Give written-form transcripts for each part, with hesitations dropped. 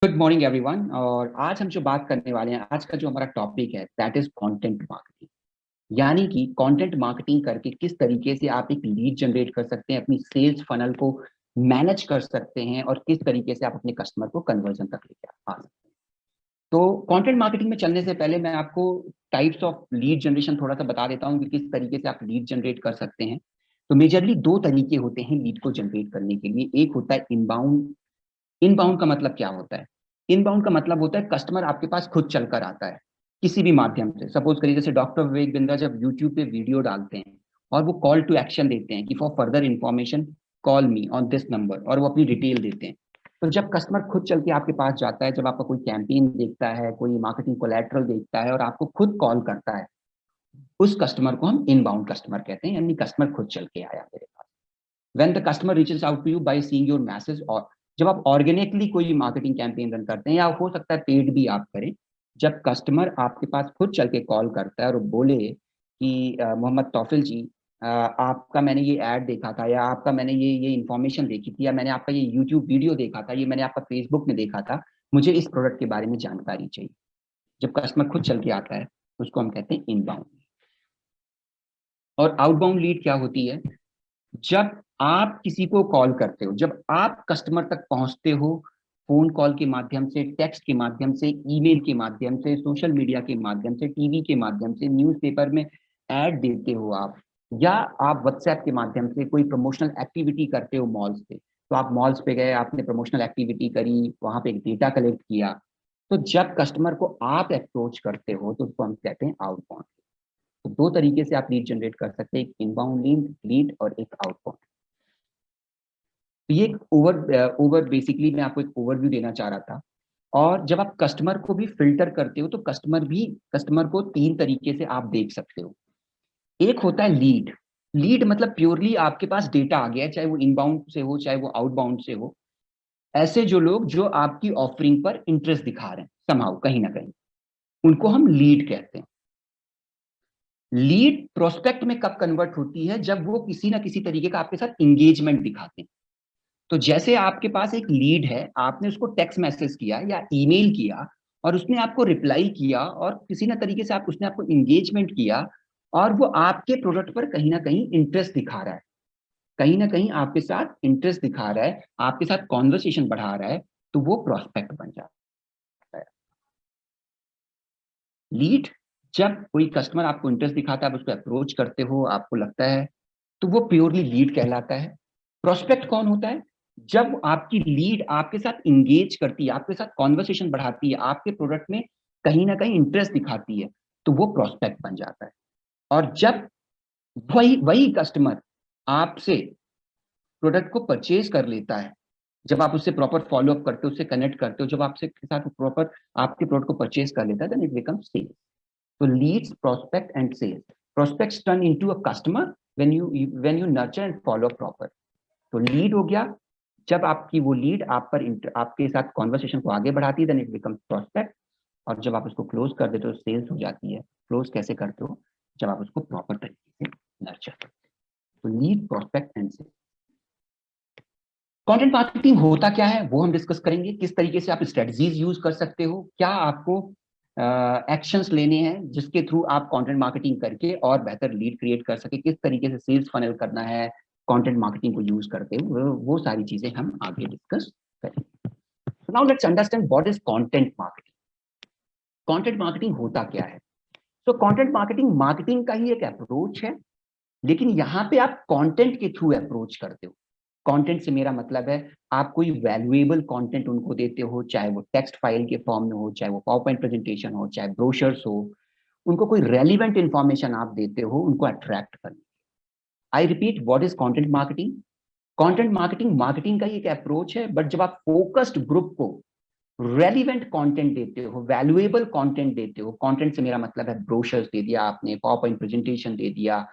Good morning everyone. और आज हम जो बात करने वाले हैं, आज का जो हमारा टॉपिक है दैट इज कंटेंट मार्केटिंग। यानी कि कंटेंट मार्केटिंग करके किस तरीके से आप एक लीड जनरेट कर सकते हैं, अपनी सेल्स फनल को मैनेज कर सकते हैं और किस तरीके से आप अपने कस्टमर को कन्वर्जन तक लेके आ सकते हैं। तो कंटेंट मार्केटिंग में चलने से पहले मैं आपको टाइप्स ऑफ लीड जनरेशन थोड़ा सा बता देता हूँ कि किस तरीके से आप लीड जनरेट कर सकते हैं। तो मेजरली दो तरीके होते हैं लीड को जनरेट करने के लिए। एक होता है इनबाउंड। इनबाउंड का मतलब क्या होता है? इनबाउंड का मतलब होता है कस्टमर आपके पास खुद चलकर आता है किसी भी माध्यम से। सपोज करिए जैसे डॉक्टर विवेक बिंद्रा जब यूट्यूब पे वीडियो डालते हैं और वो कॉल टू एक्शन देते हैं कि for further information call me on this number, और वो अपनी डिटेल देते हैं। तो जब कस्टमर खुद चल के आपके पास जाता है, जब आपका कोई कैंपेन देखता है, कोई मार्केटिंग कोलैटरल देखता है और आपको खुद कॉल करता है, उस कस्टमर को हम इनबाउंड कस्टमर कहते हैं, यानी कस्टमर खुद चल के आया मेरे पास। When the customer reaches out to you by seeing your message, और जब आप ऑर्गेनिकली कोई मार्केटिंग कैंपेन रन करते हैं या हो सकता है पेड भी आप करें, जब कस्टमर आपके पास खुद चल के कॉल करता है और बोले कि मोहम्मद तौफिल जी, आपका मैंने ये ऐड देखा था, या आपका मैंने ये इन्फॉर्मेशन देखी थी, या मैंने आपका ये यूट्यूब वीडियो देखा था, ये मैंने आपका फेसबुक में देखा था, मुझे इस प्रोडक्ट के बारे में जानकारी चाहिए। जब कस्टमर खुद चल के आता है उसको हम कहते हैं इनबाउंड। और आउटबाउंड लीड क्या होती है? जब आप किसी को कॉल करते हो, जब आप कस्टमर तक पहुंचते हो, फोन कॉल के माध्यम से, टेक्स्ट के माध्यम से, ईमेल के माध्यम से, सोशल मीडिया के माध्यम से, टीवी के माध्यम से, न्यूज़पेपर में ऐड देते हो आप, या आप व्हाट्सएप के माध्यम से कोई प्रमोशनल एक्टिविटी करते हो मॉल्स पे। तो आप मॉल्स पे गए, आपने प्रमोशनल एक्टिविटी करी, वहां पे एक डेटा कलेक्ट किया। तो जब कस्टमर को आप अप्रोच करते हो तो उसको हम कहते हैं आउटबाउंड। तो दो तरीके से आप लीड जनरेट कर सकते हैं, एक इनबाउंड लीड लीड और एक आउटबाउंड। तो ये ओवर ओवर बेसिकली मैं आपको एक ओवरव्यू देना चाह रहा था। और जब आप कस्टमर को भी फिल्टर करते हो तो कस्टमर को तीन तरीके से आप देख सकते हो। एक होता है लीड। लीड मतलब प्योरली आपके पास डेटा आ गया है, चाहे वो इनबाउंड से हो चाहे वो आउटबाउंड से हो। ऐसे जो लोग जो आपकी ऑफरिंग पर इंटरेस्ट दिखा रहे हैं समहाउ कहीं ना कहीं, उनको हम लीड कहते हैं। लीड प्रोस्पेक्ट में कब कन्वर्ट होती है? जब वो किसी ना किसी तरीके का आपके साथ इंगेजमेंट दिखाते हैं। तो जैसे आपके पास एक लीड है, आपने उसको टेक्स्ट मैसेज किया या ईमेल किया और उसने आपको रिप्लाई किया और किसी ना तरीके से आप उसने आपको इंगेजमेंट किया, और वो आपके प्रोडक्ट पर कहीं ना कहीं इंटरेस्ट दिखा रहा है, कहीं ना कहीं आपके साथ इंटरेस्ट दिखा रहा है, आपके साथ कॉन्वर्सेशन बढ़ा रहा है, तो वो प्रोस्पेक्ट बन जाता है। लीड, जब कोई कस्टमर आपको इंटरेस्ट दिखाता है, आप उसको अप्रोच करते हो, आपको लगता है, तो वो प्योरली लीड कहलाता है। प्रोस्पेक्ट कौन होता है? जब आपकी लीड आपके साथ इंगेज करती है, आपके साथ कॉन्वर्सेशन बढ़ाती है, आपके प्रोडक्ट में कहीं ना कहीं इंटरेस्ट दिखाती है, तो वो प्रोस्पेक्ट बन जाता है। और जब वही वही कस्टमर आपसे प्रोडक्ट को परचेज कर लेता है, जब आप उससे प्रॉपर फॉलो अप करते हो, उससे कनेक्ट करते हो, जब आपसे के साथ प्रॉपर आपके प्रोडक्ट को परचेज कर लेता है, then it becomes sales. So leads, prospect and sales. Prospects turn into a customer when you nurture and follow proper. तो लीड हो गया जब आपकी वो लीड आपके साथ कॉन्वर्सेशन को आगे बढ़ाती है, देन इट बिकम्स प्रोस्पेक्ट। और जब आप उसको क्लोज कर देते हो, सेल्स हो जाती है। क्लोज कैसे करते हो? जब आप उसको प्रॉपर तरीके से नर्चर करते हो। तो lead, prospect and sales. Content marketing होता क्या है वो हम डिस्कस करेंगे। किस तरीके से आप स्ट्रेटजीज यूज कर सकते हो, क्या आपको एक्शंस लेने हैं जिसके थ्रू आप कंटेंट मार्केटिंग करके और बेहतर लीड क्रिएट कर सके, किस तरीके से सेल्स फनल करना है कंटेंट मार्केटिंग को यूज करते हुए, वो सारी चीजें हम आगे डिस्कस करेंगे। Now let's understand what is content marketing. Content marketing होता क्या है? तो कंटेंट मार्केटिंग मार्केटिंग का ही एक अप्रोच है, लेकिन यहाँ पे आप कंटेंट के थ्रू अप्रोच करते हो। कंटेंट से मेरा मतलब है आप कोई वैल्यूएबल कंटेंट उनको देते हो, चाहे वो टेक्स्ट फाइल के फॉर्म में हो, चाहे वो पावरपॉइंट प्रेजेंटेशन हो, चाहे ब्रोशर्स हो। उनको कोई रेलिवेंट इंफॉर्मेशन आप देते हो उनको अट्रैक्ट करने। I repeat, what is content marketing? Content marketing marketing का ही एक अप्रोच है, बट जब आप फोकस्ड ग्रुप को रेलिवेंट कंटेंट देते हो, वैल्यूएबल कंटेंट देते हो, कंटेंट से मेरा मतलब है ब्रोशर्स दे दिया आपने, पावरपॉइंट प्रेजेंटेशन दे दिया,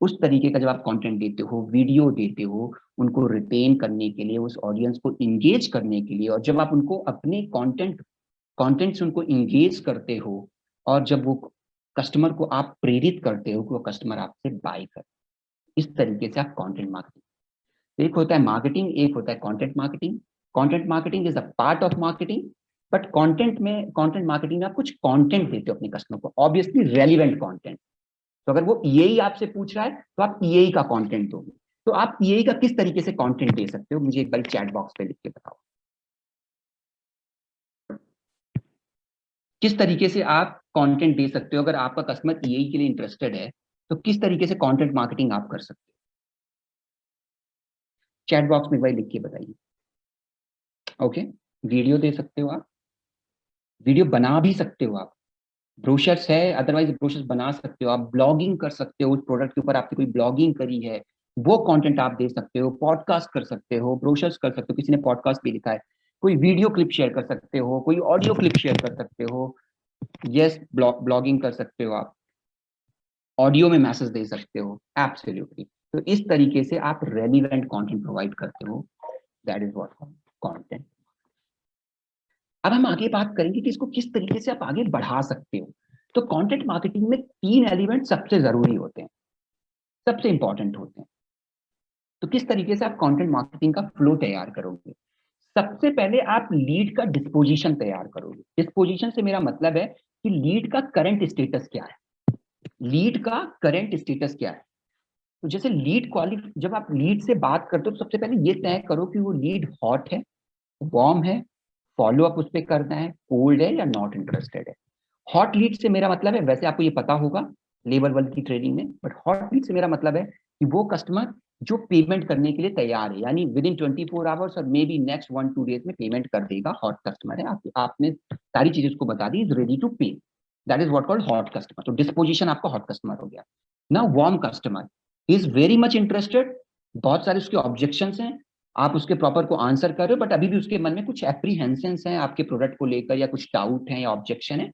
उस तरीके का जब आप कंटेंट देते हो, वीडियो देते हो, उनको रिटेन करने के लिए, उस ऑडियंस को इंगेज करने के लिए, और जब आप उनको अपने कंटेंट से उनको इंगेज करते हो, और जब वो कस्टमर को आप प्रेरित करते हो कि वो कस्टमर आपसे बाय करे, इस तरीके से आप कंटेंट मार्केटिंग। एक होता है मार्केटिंग, एक होता है content marketing. Content marketing is a part of marketing, but content marketing में आप कुछ कंटेंट देते हो अपने कस्टमर को, ऑब्वियसली रेलिवेंट कंटेंट। तो अगर वो ईएई आपसे पूछ रहा है तो आप ईएई का कंटेंट दोगे। तो आप ईएई का किस तरीके से कंटेंट दे सकते हो, मुझे एक बार चैट बॉक्स पे लिख के बताओ। किस तरीके से आप कंटेंट दे सकते हो, अगर आपका कस्टमर ईएई के लिए इंटरेस्टेड है तो किस तरीके से कंटेंट मार्केटिंग आप कर सकते हो? चैट बॉक्स में एक बार लिख के बताइए। ओके, वीडियो दे सकते हो आप, वीडियो बना भी सकते हो आप, ब्रोशर्स है, अदरवाइज ब्रोशर्स बना सकते हो आप, ब्लॉगिंग कर सकते हो, उस प्रोडक्ट के ऊपर आपने कोई ब्लॉगिंग करी है वो कंटेंट आप दे सकते हो, पॉडकास्ट कर सकते हो, ब्रोशर्स कर सकते हो, किसी ने पॉडकास्ट भी लिखा है, कोई वीडियो क्लिप शेयर कर सकते हो, कोई ऑडियो क्लिप शेयर कर सकते हो, यस ब्लॉगिंग कर सकते हो आप, ऑडियो में मैसेज दे सकते हो, एब्सोल्युटली। तो इस तरीके से आप रेलिवेंट कंटेंट प्रोवाइड करते हो, दैट इज व्हाट कंटेंट। अब हम आगे बात करेंगे कि इसको किस तरीके से आप आगे बढ़ा सकते हो। तो कंटेंट मार्केटिंग में 3 एलिमेंट सबसे जरूरी होते हैं, सबसे इंपॉर्टेंट होते हैं। तो किस तरीके से आप कंटेंट मार्केटिंग का फ्लो तैयार करोगे? सबसे पहले आप लीड का डिस्पोजिशन तैयार करोगे। डिस्पोजिशन से मेरा मतलब है कि लीड का करंट स्टेटस क्या है, लीड का करंट स्टेटस क्या है। तो जैसे जब आप लीड से बात करते हो तो सबसे पहले ये तय करो कि वो लीड हॉट है, वार्म है, फॉलो अप उस पर करना है, कोल्ड है या नॉट इंटरेस्टेड है। हॉट लीड से मेरा मतलब है, वैसे आपको ये पता होगा लेवल 1 की ट्रेनिंग में, बट हॉट लीड से मेरा मतलब है कि वो कस्टमर जो पेमेंट करने के लिए तैयार है, यानी विद इन 24 आवर्स और मे बी नेक्स्ट 1-2 डेज में पेमेंट कर देगा, हॉट कस्टमर है। आपने सारी चीजें उसको बता दी, इज रेडी टू पे, that is what called hot customer. तो डिस्पोजिशन आपका हॉट कस्टमर हो गया। ना warm customer is very much interested, बहुत सारे उसके ऑब्जेक्शन हैं, आप उसके प्रॉपर को आंसर कर रहे हो, बट अभी भी उसके मन में कुछ एप्रीहेंशन है आपके प्रोडक्ट को लेकर, या कुछ डाउट है या ऑब्जेक्शन है,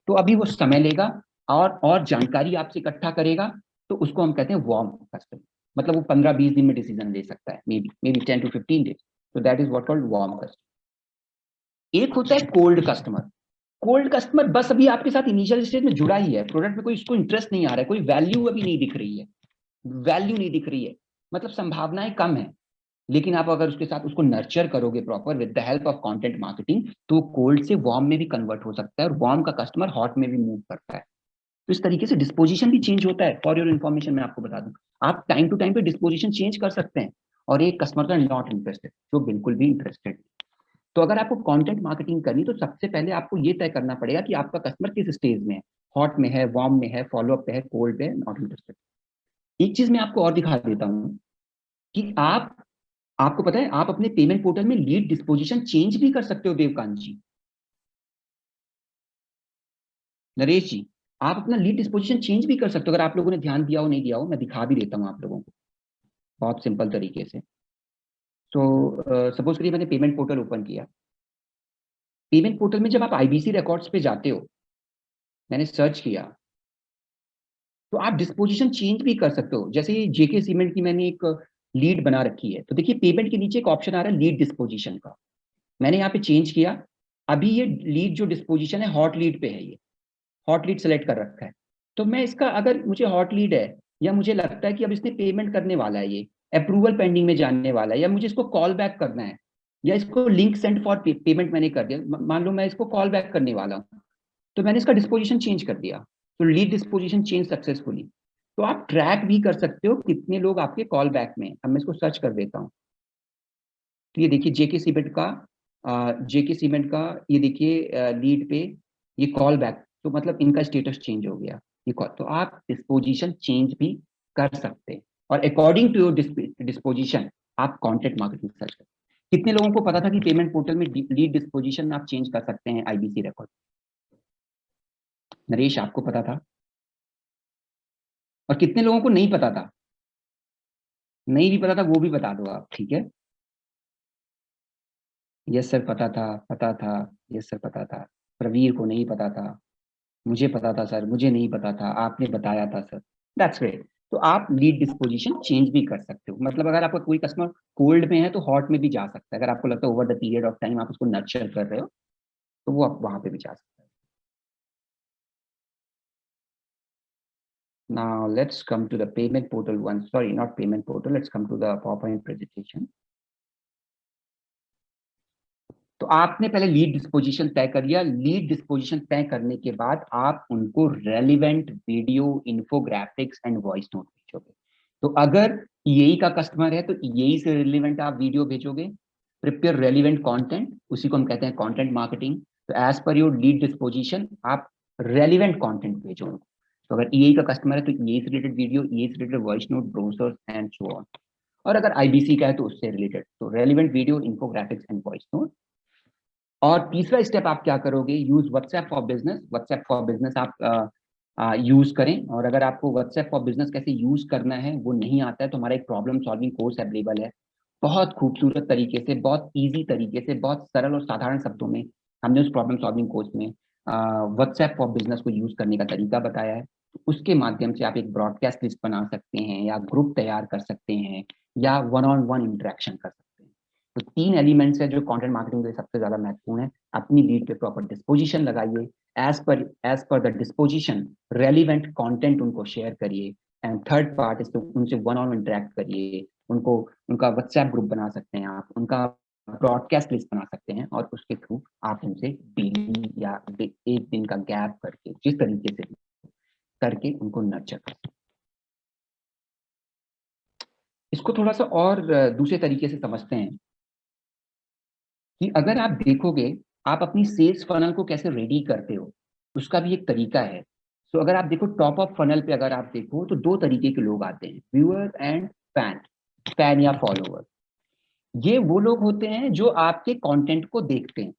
तो अभी वो समय लेगा और जानकारी आपसे इकट्ठा करेगा। तो उसको हम कहते हैं वार्म कस्टमर, मतलब वो 15-20 दिन में डिसीजन ले सकता है, मे बी 10 to 15 days। तो that is what called warm customer. एक होता है कोल्ड कस्टमर। कोल्ड कस्टमर बस अभी आपके साथ इनिशियल स्टेज में जुड़ा ही है, प्रोडक्ट में कोई उसको इंटरेस्ट नहीं आ रहा है, कोई वैल्यू अभी नहीं दिख रही है, वैल्यू नहीं दिख रही है, मतलब संभावनाएं कम है। लेकिन आप अगर उसके साथ उसको नर्चर करोगे proper with the help of content marketing, तो कोल्ड से वार्म में भी कन्वर्ट हो सकता है और वार्म का कस्टमर हॉट में भी मूव करता है। तो इस तरीके से डिस्पोजिशन भी चेंज होता है। फॉर योर इन्फॉर्मेशन मैं आपको बता दूं, आप टाइम टू टाइम पे डिस्पोजिशन चेंज कर सकते हैं। और एक कस्टमर का नॉट इंटरेस्टेड, जो बिल्कुल भी इंटरेस्टेड। तो अगर आपको कंटेंट मार्केटिंग करनी तो सबसे पहले आपको ये तय करना पड़ेगा कि आपका कस्टमर किस स्टेज में है, हॉट में है, वार्म में है, फॉलो अप पे है, कोल्ड पे है, नॉट इंटरेस्टेड। एक चीज मैं आपको और दिखा देता हूँ कि आपको पता है आप अपने पेमेंट पोर्टल में लीड डिस्पोजिशन चेंज भी कर सकते हो देवकांत जी, नरेश जी। आप अपना लीड डिस्पोजिशन चेंज भी कर सकते हो, अगर आप लोगों ने ध्यान दिया हो नहीं दिया हो, मैं दिखा भी देता हूँ आप लोगों को बहुत सिंपल तरीके से। तो सपोज करिए मैंने पेमेंट पोर्टल ओपन किया। पेमेंट पोर्टल में जब आप आईबीसी रिकॉर्ड्स पे जाते हो, मैंने सर्च किया, तो आप डिस्पोजिशन चेंज भी कर सकते हो। जैसे ये जेके सीमेंट की मैंने एक लीड बना रखी है, तो देखिए पेमेंट के नीचे एक ऑप्शन आ रहा है लीड डिस्पोजिशन का, मैंने यहाँ पे चेंज किया। अभी ये लीड जो डिस्पोजिशन है हॉट लीड पे है, ये हॉट लीड सेलेक्ट कर रखा है। तो मैं इसका, अगर मुझे हॉट लीड है या मुझे लगता है कि अब इसने पेमेंट करने वाला है, ये अप्रूवल पेंडिंग में जाने वाला है, या मुझे इसको कॉल बैक करना है, या इसको लिंक सेंड फॉर पेमेंट मैंने कर दिया, मान लो मैं इसको कॉल बैक करने वाला हूँ, तो मैंने इसका डिस्पोजिशन चेंज कर दिया, तो लीड डिस्पोजिशन चेंज सक्सेसफुली। तो आप ट्रैक भी कर सकते हो कितने लोग आपके कॉल बैक में। अब मैं इसको सर्च कर देता हूँ, तो ये देखिए जेके सीमेंट का ये देखिए लीड पे ये कॉल बैक, तो मतलब इनका स्टेटस चेंज हो गया, ये कॉल। तो आप डिस्पोजिशन चेंज भी कर सकते हैं, और अकॉर्डिंग टू योर डिस्पोजिशन आप कंटेंट मार्केटिंग सर्च करें। कितने लोगों को पता था कि पेमेंट पोर्टल में लीड डिस्पोजिशन आप चेंज कर सकते हैं आईबीसी रिकॉर्ड? नरेश आपको पता था? और कितने लोगों को नहीं पता था? नहीं भी पता था वो भी बता दो आप, ठीक है। यस सर पता था, पता था, यस सर पता था। प्रवीर को नहीं पता था, मुझे पता था सर, मुझे नहीं पता था, आपने बताया था सर। That's great. तो आप लीड डिस्पोजिशन चेंज भी कर सकते हो, मतलब अगर आपका कोई कस्टमर कोल्ड में है तो हॉट में भी जा सकता है, अगर आपको लगता है over the period of time आप उसको नर्चर कर रहे हो, तो वो आप वहां पे भी जा सकते हैं। Now let's come to the payment portal one. Sorry, not payment portal. Let's come to the PowerPoint presentation. तो आपने पहले लीड डिस्पोजिशन तय कर लिया। लीड डिस्पोजिशन तय करने के बाद आप उनको relevant video, infographics and voice note भेजोगे। तो अगर ईएई का कस्टमर है तो ईएई से रिलेवेंट आप वीडियो भेजोगे। प्रिपेयर रेलिवेंट कंटेंट, उसी को हम कहते हैं कंटेंट मार्केटिंग। तो as per your lead disposition आप रेलिवेंट कंटेंट भेजोगे। तो अगर ईएई का कस्टमर है तो ईएई से रिलेटेड वीडियो, ईएई से related voice note, brochures and so on. और अगर आईबीसी का है तो उससे रिलेटेड, तो relevant video, infographics and voice note. और तीसरा स्टेप आप क्या करोगे, use WhatsApp for business. WhatsApp for business आप यूज करें। और अगर आपको व्हाट्सएप फॉर बिजनेस कैसे यूज करना है वो नहीं आता है तो हमारा एक प्रॉब्लम सॉल्विंग कोर्स अवेलेबल है। बहुत खूबसूरत तरीके से, बहुत इजी तरीके से, बहुत सरल और साधारण शब्दों में हमने उस प्रॉब्लम सॉल्विंग कोर्स में व्हाट्सएप फॉर बिजनेस को यूज करने का तरीका बताया है। उसके माध्यम से आप एक ब्रॉडकास्ट लिस्ट बना सकते हैं, या ग्रुप तैयार कर सकते हैं, या वन ऑन वन इंटरेक्शन कर सकते हैं। तो 3 एलिमेंट्स है जो कंटेंट मार्केटिंग के लिए सबसे ज्यादा महत्वपूर्ण है। अपनी लीड पे प्रॉपर डिस्पोजिशन लगाइए, as per the disposition relevant content उनको शेयर करिए। एंड थर्ड पार्ट इज उनसे वन ऑन इंटरेक्ट करिए। उनको उनका व्हाट्सएप ग्रुप बना सकते हैं आप, उनका ब्रॉडकास्ट लिस्ट बना सकते हैं, और उसके थ्रू आप उनसे डेली या एक दिन का गैप करके, जिस तरीके से करके उनको नर्चर कर सकते हैं। इसको थोड़ा सा और दूसरे तरीके से समझते हैं कि अगर आप देखोगे आप अपनी सेल्स फनल को कैसे रेडी करते हो, उसका भी एक तरीका है। तो अगर आप देखो टॉप ऑफ फनल पे अगर आप देखो तो 2 तरीके के लोग आते हैं, व्यूअर एंड फैन। फैन या फॉलोअर, ये वो लोग होते हैं जो आपके कंटेंट को देखते हैं।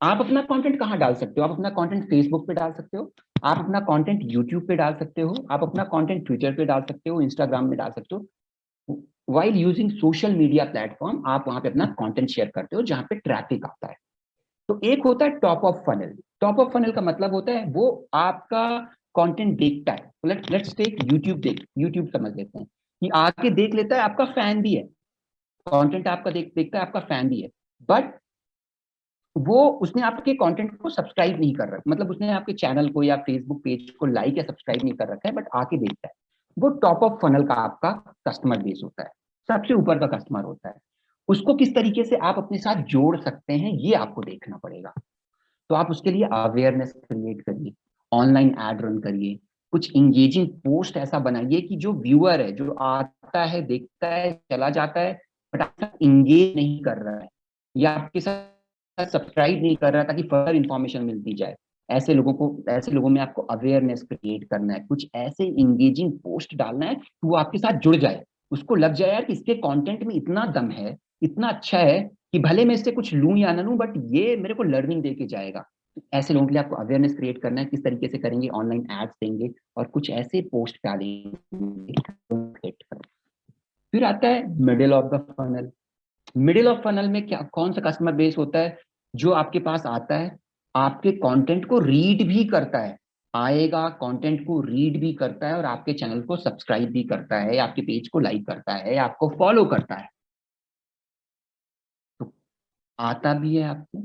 आप अपना कंटेंट कहाँ डाल सकते हो, आप अपना कंटेंट फेसबुक पे डाल सकते हो, आप अपना कंटेंट यूट्यूब पे डाल सकते हो, आप अपना कंटेंट ट्विटर पे डाल सकते हो, इंस्टाग्राम में डाल सकते हो। While using social media platform आप वहां पे अपना कंटेंट शेयर करते हो जहां पे ट्रैफिक आता है। तो एक होता है top of funnel. Top of funnel का मतलब होता है वो आपका कंटेंट देखता है। लेट्स टेक यूट्यूब, यूट्यूब समझ लेते हैं कि आके देख लेता है, आपका फैन भी है, कंटेंट आपका देखता है, आपका फैन भी है। बट वो उसने आपके कंटेंट को सब्सक्राइब नहीं कर रहा, मतलब उसने आपके चैनल को या फेसबुक पेज को लाइक या सब्सक्राइब नहीं कर रखा है, बट आके देखता है। वो टॉप ऑफ फनल का आपका कस्टमर बेस होता है, सबसे ऊपर का कस्टमर होता है। उसको किस तरीके से आप अपने साथ जोड़ सकते हैं ये आपको देखना पड़ेगा। तो आप उसके लिए अवेयरनेस क्रिएट करिए, ऑनलाइन एड रन करिए, कुछ इंगेजिंग पोस्ट ऐसा बनाइए कि जो व्यूअर है, जो आता है, देखता है, चला जाता है, बट आपके साथ इंगेज नहीं कर रहा है या आपके साथ सब्सक्राइब नहीं कर रहा, ताकि फर्दर इंफॉर्मेशन मिलती जाए। ऐसे लोगों में आपको अवेयरनेस क्रिएट करना है, कुछ ऐसे इंगेजिंग पोस्ट डालना है कि वो आपके साथ जुड़ जाए, उसको लग जाए यार कि इसके कंटेंट में इतना दम है, इतना अच्छा है कि भले मैं इससे कुछ लूं या ना लूं, बट ये मेरे को लर्निंग दे के जाएगा। ऐसे लोगों के लिए आपको अवेयरनेस क्रिएट करना है। किस तरीके से करेंगे, ऑनलाइन एड्स देंगे और कुछ ऐसे पोस्ट डालेंगे। फिर आता है middle of the funnel. Middle of funnel में क्या, कौन सा कस्टमर बेस होता है, जो आपके पास आता है, आपके कंटेंट को रीड भी करता है, आएगा कंटेंट को रीड भी करता है, और आपके चैनल को सब्सक्राइब भी करता है, आपके पेज को लाइक करता है, आपको फॉलो करता है। तो आता भी है आपको,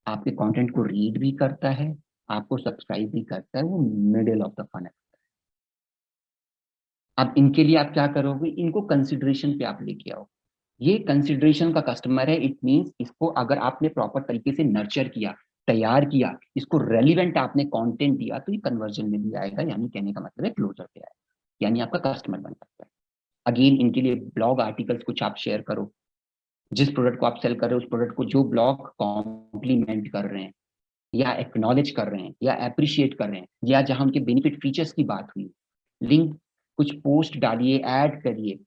आपके कंटेंट को रीड भी करता है, आपको सब्सक्राइब भी करता है, वो मिडिल ऑफ द फनल। अब इनके लिए आप क्या करोगे, इनको कंसिडरेशन पे आप लेके आओ। ये कंसिडरेशन का कस्टमर है, इट मींस इसको अगर आपने प्रॉपर तरीके से नर्चर किया, तैयार किया, इसको रेलिवेंट आपने कंटेंट दिया, तो ये कन्वर्जन में भी आएगा, यानी कहने का मतलब है क्लोजर पे आएगा, यानी आपका कस्टमर बन सकता है। अगेन इनके लिए ब्लॉग आर्टिकल्स कुछ आप शेयर करो, जिस प्रोडक्ट को आप सेल कर रहे हो उस प्रोडक्ट को जो ब्लॉग कॉम्प्लीमेंट कर रहे हैं, या एक्नॉलेज कर रहे हैं, या अप्रिशिएट कर रहे हैं, या जहां उनके बेनिफिट फीचर्स की बात हुई, लिंक कुछ पोस्ट डालिए, ऐड करिए।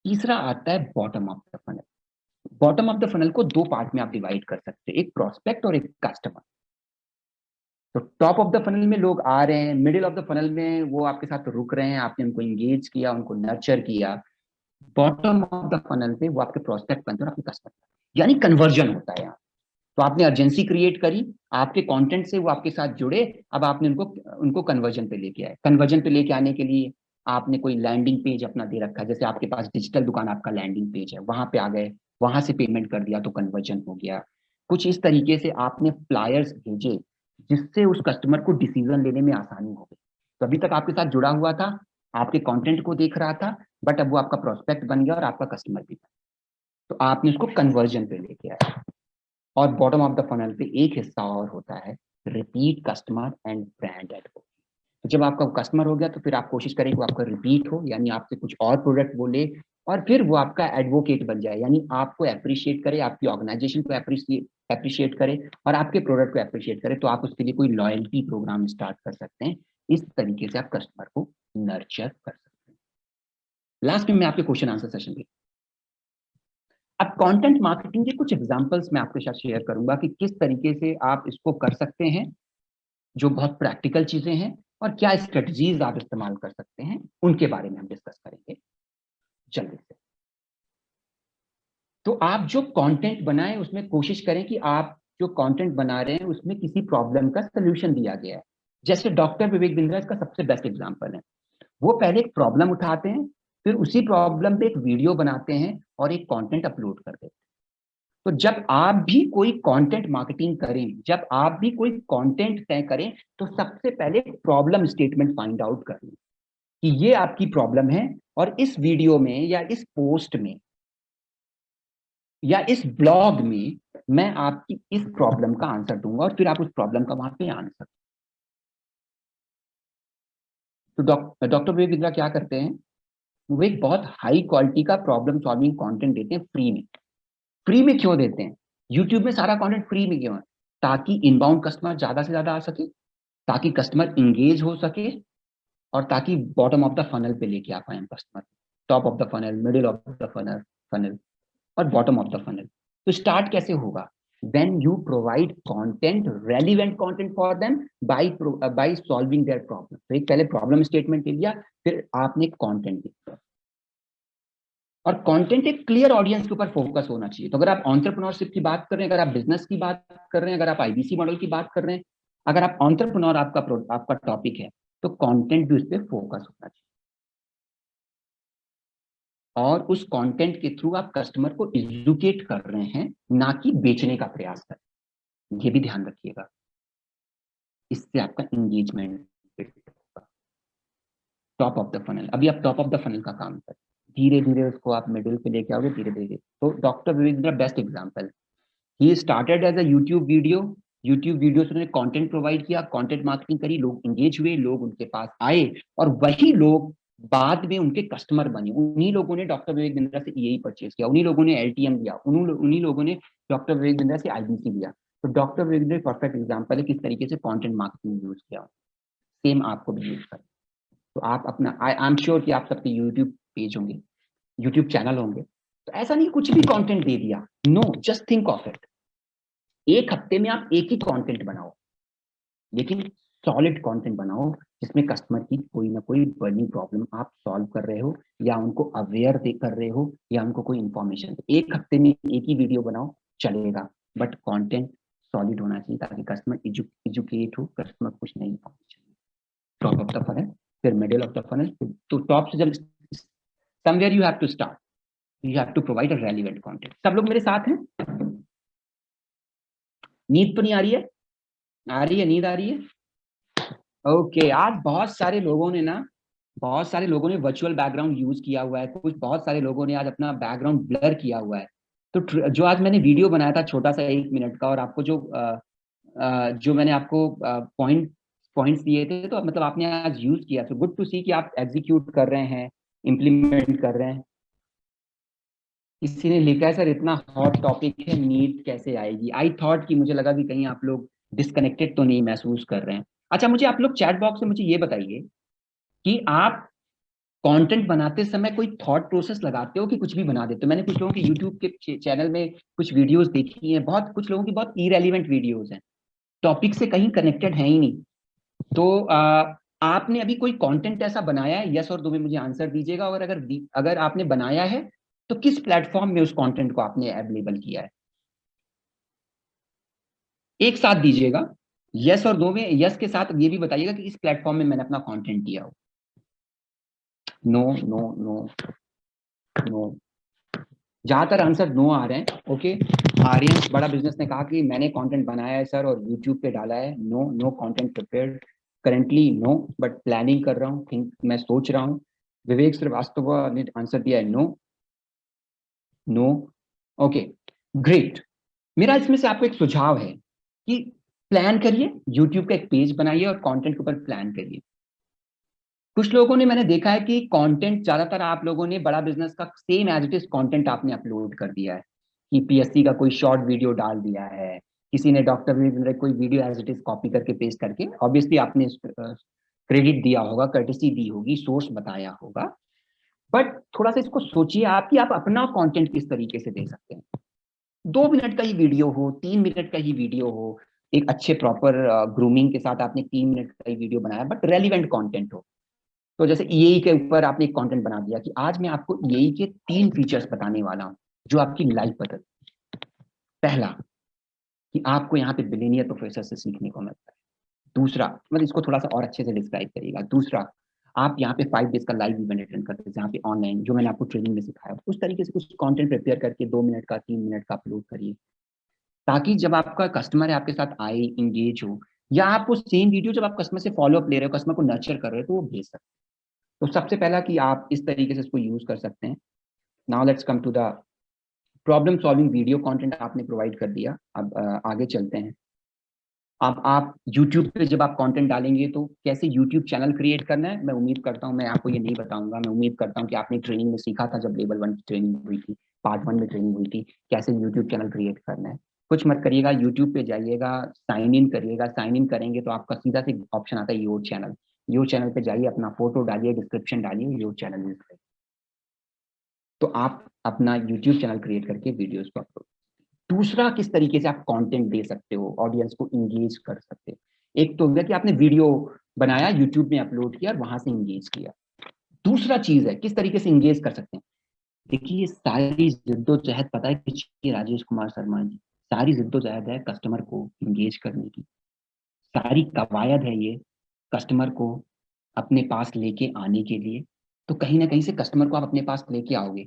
तीसरा आता है bottom of the funnel. Bottom of the funnel को 2 पार्ट में आप डिवाइड कर सकते हैं, एक प्रोस्पेक्ट और एक कस्टमर। तो टॉप ऑफ द फनल में लोग आ रहे हैं, मिडिल ऑफ द फनल में वो आपके साथ रुक रहे हैं, आपने उनको इंगेज किया, उनको नर्चर किया। बॉटम ऑफ द फनल पे वो आपके प्रोस्पेक्ट बनते हैं और आपके कस्टमर, यानी कन्वर्जन होता है यहाँ। तो आपने अर्जेंसी क्रिएट करी, आपके कंटेंट से वो आपके साथ जुड़े, अब आपने उनको उनको कन्वर्जन पे लेके आए। कन्वर्जन पे लेके आने के लिए आपने कोई लैंडिंग पेज अपना दे रखा है, जैसे आपके पास डिजिटल दुकान आपका लैंडिंग पेज है, वहां पे आ गए, वहां से पेमेंट कर दिया तो कन्वर्जन हो गया। कुछ इस तरीके से आपने फ्लायर्स भेजे जिससे उस कस्टमर को डिसीजन लेने में आसानी हो गई। तो अभी तक आपके साथ जुड़ा हुआ था, आपके कंटेंट को देख रहा था, बट अब वो आपका प्रोस्पेक्ट बन गया और आपका कस्टमर भी था। तो आपने उसको कन्वर्जन पे लेके आया। और बॉटम ऑफ द फनल पे एक हिस्सा और होता है repeat customer and brand advocacy. तो जब आपका कस्टमर हो गया तो फिर आप कोशिश करें कि वो आपका रिपीट हो, यानी आपसे कुछ और प्रोडक्ट बोले, और फिर वो आपका एडवोकेट बन जाए, यानी आपको अप्रिशिएट करे, आपकी ऑर्गेनाइजेशन को अप्रिशिएट करे और आपके प्रोडक्ट को अप्रिशिएट करे। तो आप उसके लिए कोई लॉयल्टी प्रोग्राम स्टार्ट कर सकते हैं। इस तरीके से आप कस्टमर को नर्चर कर सकते हैं। लास्ट में मैं आपके क्वेश्चन आंसर सेशन भी, अब कंटेंट मार्केटिंग के कुछ एग्जांपल्स मैं आपके साथ शेयर करूंगा कि किस तरीके से आप इसको कर सकते हैं, जो बहुत प्रैक्टिकल चीजें हैं, और क्या स्ट्रेटजीज आप इस्तेमाल कर सकते हैं, उनके बारे में हम डिस्कस करेंगे जल्दी से। तो आप जो कंटेंट बनाएं उसमें कोशिश करें कि आप जो कंटेंट बना रहे हैं उसमें किसी प्रॉब्लम का सोल्यूशन दिया गया है। जैसे डॉक्टर विवेक बिंद्रा इसका सबसे बेस्ट एग्जांपल है। वो पहले एक प्रॉब्लम उठाते हैं, फिर उसी प्रॉब्लम पे एक वीडियो बनाते हैं और एक कंटेंट अपलोड कर देते हैं। तो जब आप भी कोई कंटेंट मार्केटिंग करें, जब आप भी कोई कंटेंट तय करें, तो सबसे पहले प्रॉब्लम स्टेटमेंट फाइंड आउट कर लें कि ये आपकी प्रॉब्लम है, और इस वीडियो में या इस पोस्ट में या इस ब्लॉग में मैं आपकी इस प्रॉब्लम का आंसर दूंगा, और फिर आप उस प्रॉब्लम का वहां पे आंसर। तो डॉक्टर विवेक बिंद्रा क्या करते हैं, वो एक बहुत हाई क्वालिटी का प्रॉब्लम सॉल्विंग कंटेंट देते हैं फ्री में। फ्री में क्यों देते हैं? यूट्यूब में सारा कंटेंट फ्री में क्यों है? ताकि इनबाउंड कस्टमर ज्यादा से ज्यादा आ सके, ताकि कस्टमर इंगेज हो सके, और ताकि बॉटम ऑफ द फनल पे लेके आ पाए हम customer, top of the funnel, middle of the funnel funnel और बॉटम ऑफ द फनल। तो स्टार्ट कैसे होगा? Then you provide content, relevant content for them by solving their problem. तो एक पहले प्रॉब्लम स्टेटमेंट ले लिया, फिर आपने कंटेंट दिया, और कंटेंट एक क्लियर ऑडियंस के ऊपर फोकस होना चाहिए। तो अगर आप एंटरप्रेन्योरशिप की बात कर रहे हैं, अगर आप बिजनेस की बात कर रहे हैं, अगर आप आईबीसी मॉडल की बात कर रहे हैं, अगर आप एंटरप्रेन्योर आपका टॉपिक है, तो कंटेंट भी उस पर फोकस होना चाहिए, और उस कंटेंट के थ्रू आप कस्टमर को एजुकेट कर रहे हैं, ना कि बेचने का प्रयास कर रहे हैं। ये भी ध्यान रखिएगा, इससे आपका engagement. Top of the funnel, अभी आप टॉप ऑफ द फनल का काम करें, धीरे धीरे उसको आप मिडिल पे लेके आओगे, धीरे धीरे। तो doctor Vivek best example, he started as a YouTube video से उन्होंने कंटेंट प्रोवाइड किया, कंटेंट मार्केटिंग करी, लोग इंगेज हुए, लोग उनके पास आए, और वही लोग बाद में उनके कस्टमर बने। उन्हीं लोगों ने डॉक्टर विवेक बिंद्रा से ईए परचेज किया, उन्हीं लोगों ने एलटीएम लिया, उन्हीं लोगों ने डॉक्टर विवेक बिंद्रा से आईबीसी लिया। तो doctor Vivek Bindra perfect example है किस तरीके से कंटेंट मार्केटिंग यूज किया। सेम आपको भी यूज करना। तो आप अपना, आई एम श्योर कि आप सबके यूट्यूब पेज होंगे, यूट्यूब चैनल होंगे। तो ऐसा नहीं कुछ भी कंटेंट दे दिया, no, just think of it. एक हफ्ते में आप एक ही कंटेंट बनाओ, लेकिन सॉलिड कंटेंट बनाओ, जिसमें कस्टमर की कोई ना कोई बर्निंग प्रॉब्लम आप सॉल्व कर रहे हो, या उनको अवेयर कर रहे हो, या उनको कोई इंफॉर्मेशन। एक हफ्ते में एक ही वीडियो बनाओ, चलेगा, बट कंटेंट सॉलिड होना चाहिए, ताकि कस्टमर एजुकेट हो, कस्टमर कुछ नई information. Top of the funnel, फिर मिडिल ऑफ द फनल। तो टॉप से जब somewhere you have to start, you have to provide a relevant content. सब लोग मेरे साथ हैं? नींद तो नहीं आ रही है? आ रही है, नींद आ रही है? ओके। आज बहुत सारे लोगों ने वर्चुअल बैकग्राउंड यूज किया हुआ है, कुछ बहुत सारे लोगों ने आज अपना बैकग्राउंड ब्लर किया हुआ है। तो जो आज मैंने वीडियो बनाया था छोटा सा 1 मिनट का, और आपको जो मैंने आपको पॉइंट्स दिए थे, तो मतलब आपने आज यूज किया, तो गुड टू सी कि आप एग्जीक्यूट कर रहे हैं, इम्प्लीमेंट कर रहे हैं। किसी ने लिखा है सर इतना हॉट टॉपिक है, नीड कैसे आएगी? आई थॉट कि मुझे लगा कि कहीं आप लोग डिस्कनेक्टेड तो नहीं महसूस कर रहे हैं। अच्छा, मुझे आप लोग चैट बॉक्स में मुझे ये बताइए कि आप कंटेंट बनाते समय कोई थॉट प्रोसेस लगाते हो कि कुछ भी बना देते हो? मैंने कुछ लोगों के यूट्यूब के चैनल में कुछ वीडियोस देखी हैं, बहुत कुछ लोगों की बहुत इरेलीवेंट वीडियोस हैं, टॉपिक से कहीं कनेक्टेड है ही नहीं। तो आपने अभी कोई कंटेंट ऐसा बनाया है? यस और नो में मुझे आंसर दीजिएगा। और अगर आपने बनाया है, तो किस प्लेटफॉर्म में उस कंटेंट को आपने अवेलेबल किया है? एक साथ दीजिएगा, यस और नो में। यस के साथ ये भी बताइएगा कि इस प्लेटफॉर्म में मैंने अपना कंटेंट दिया हो। No no no no. ज्यादातर आंसर नो आ रहे हैं। ओके, आर्यन बड़ा बिजनेस ने कहा कि मैंने कंटेंट बनाया है सर और यूट्यूब पे डाला है। No, no content prepared currently, no, but planning कर रहा हूँ, थिंक, मैं सोच रहा हूँ। विवेक श्रीवास्तव ने आंसर दिया है नो, नो। Okay, great. मेरा इसमें से आपको एक सुझाव है कि प्लान करिए, यूट्यूब का एक पेज बनाइए और कंटेंट के ऊपर प्लान करिए। कुछ लोगों ने, मैंने देखा है कि कंटेंट ज्यादातर आप लोगों ने बड़ा बिजनेस का same as it is content आपने अपलोड कर दिया है, कि पीएससी का कोई शॉर्ट वीडियो डाल दिया है, किसी ने डॉक्टर ने कोई video as it is copy करके पेस्ट करके, ऑब्वियसली आपने क्रेडिट दिया होगा, कर्टेसी दी होगी, सोर्स बताया होगा, बट थोड़ा सा इसको सोचिए आप कि आप अपना कंटेंट किस तरीके से दे सकते हैं। 2 मिनट का ही वीडियो हो, 3 मिनट का ही वीडियो हो, एक अच्छे प्रॉपर ग्रूमिंग के साथ आपने 3 मिनट का ही वीडियो बनाया, बट रेलिवेंट कंटेंट हो। तो जैसे ईएई के ऊपर आपने एक कंटेंट बना दिया कि आज मैं आपको ईएई के 3 फीचर्स बताने वाला हूं जो आपकी लाइफ बदल। पहला, कि आपको यहाँ पे बिलियनियर प्रोफेसर से सीखने को मिलता है। दूसरा, मतलब इसको थोड़ा सा और अच्छे से डिस्क्राइब करिएगा। दूसरा, आप यहाँ पे 5 डेज का लाइव इवेंट अटेंड करते हैं जहाँ पे ऑनलाइन, जो मैंने आपको ट्रेनिंग में सिखाया, उस तरीके से कुछ कंटेंट प्रिपेयर करके 2 मिनट का, 3 मिनट का अपलोड करिए, ताकि जब आपका कस्टमर है आपके साथ आए, इंगेज हो, या आप वो सेम वीडियो जब आप कस्टमर से फॉलो अप ले रहे हो, कस्टमर को नर्चर कर रहे हो, तो वो भेज सकते हैं। तो सबसे पहला कि आप इस तरीके से इसको यूज कर सकते हैं। Now let's come to the problem solving video content आपने प्रोवाइड कर दिया। अब आगे चलते हैं। अब आप YouTube पे जब आप कंटेंट डालेंगे तो कैसे YouTube चैनल क्रिएट करना है, मैं उम्मीद करता हूँ, मैं आपको ये नहीं बताऊंगा, मैं उम्मीद करता हूँ कि आपने ट्रेनिंग में सीखा था, जब लेवल 1 की ट्रेनिंग हुई थी, पार्ट 1 में ट्रेनिंग हुई थी, कैसे YouTube चैनल क्रिएट करना है। कुछ मत करिएगा, YouTube पे जाइएगा, साइन इन करिएगा। साइन इन करेंगे तो आपका सीधा से ऑप्शन आता है योर चैनल। योर चैनल पे जाइए, अपना फोटो डालिए, डिस्क्रिप्शन डालिए, योर चैनल यूज करिए, तो आप अपना यूट्यूब चैनल क्रिएट करके वीडियोस को अपलोड। दूसरा, किस तरीके से आप कंटेंट दे सकते हो, ऑडियंस को इंगेज कर सकते हो। एक तो हो गया कि आपने वीडियो बनाया, यूट्यूब में अपलोड किया और वहां से इंगेज किया। दूसरा चीज है, किस तरीके से इंगेज कर सकते हैं। देखिए, ये सारी जिद्दोजहद, पता है कि राजेश कुमार शर्मा जी, सारी जिद्दोजहद है कस्टमर को इंगेज करने की, सारी कवायद है ये कस्टमर को अपने पास लेके आने के लिए। तो कहीं ना कहीं से कस्टमर को आप अपने पास लेके आओगे,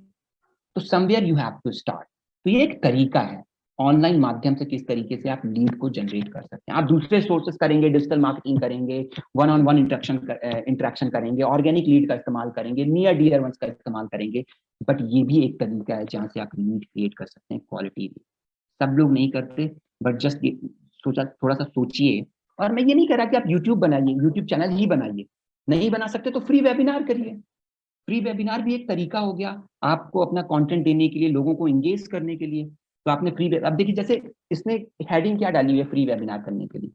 तो somewhere you have to start. तो ये एक तरीका है ऑनलाइन माध्यम से किस तरीके से आप लीड को जनरेट कर सकते हैं। आप दूसरे सोर्सेस करेंगे, डिजिटल मार्केटिंग करेंगे, वन ऑन वन इंटरेक्शन करेंगे, ऑर्गेनिक लीड का इस्तेमाल करेंगे, नियर डियर वंस का इस्तेमाल करेंगे, बट ये भी एक तरीका है जहां से आप लीड क्रिएट कर सकते हैं, क्वालिटी लीड। सब लोग नहीं करते, बट जस्ट सोचा, थोड़ा सा सोचिए। और मैं ये नहीं कह रहा कि आप यूट्यूब बनाइए, यूट्यूब चैनल ही बनाइए, नहीं बना सकते तो फ्री वेबिनार करिए। फ्री वेबिनार भी एक तरीका हो गया आपको अपना कंटेंट देने के लिए, लोगों को इंगेज करने के लिए। तो आपने अब देखिए, जैसे इसने हेडिंग क्या डाली हुई है फ्री वेबिनार करने के लिए,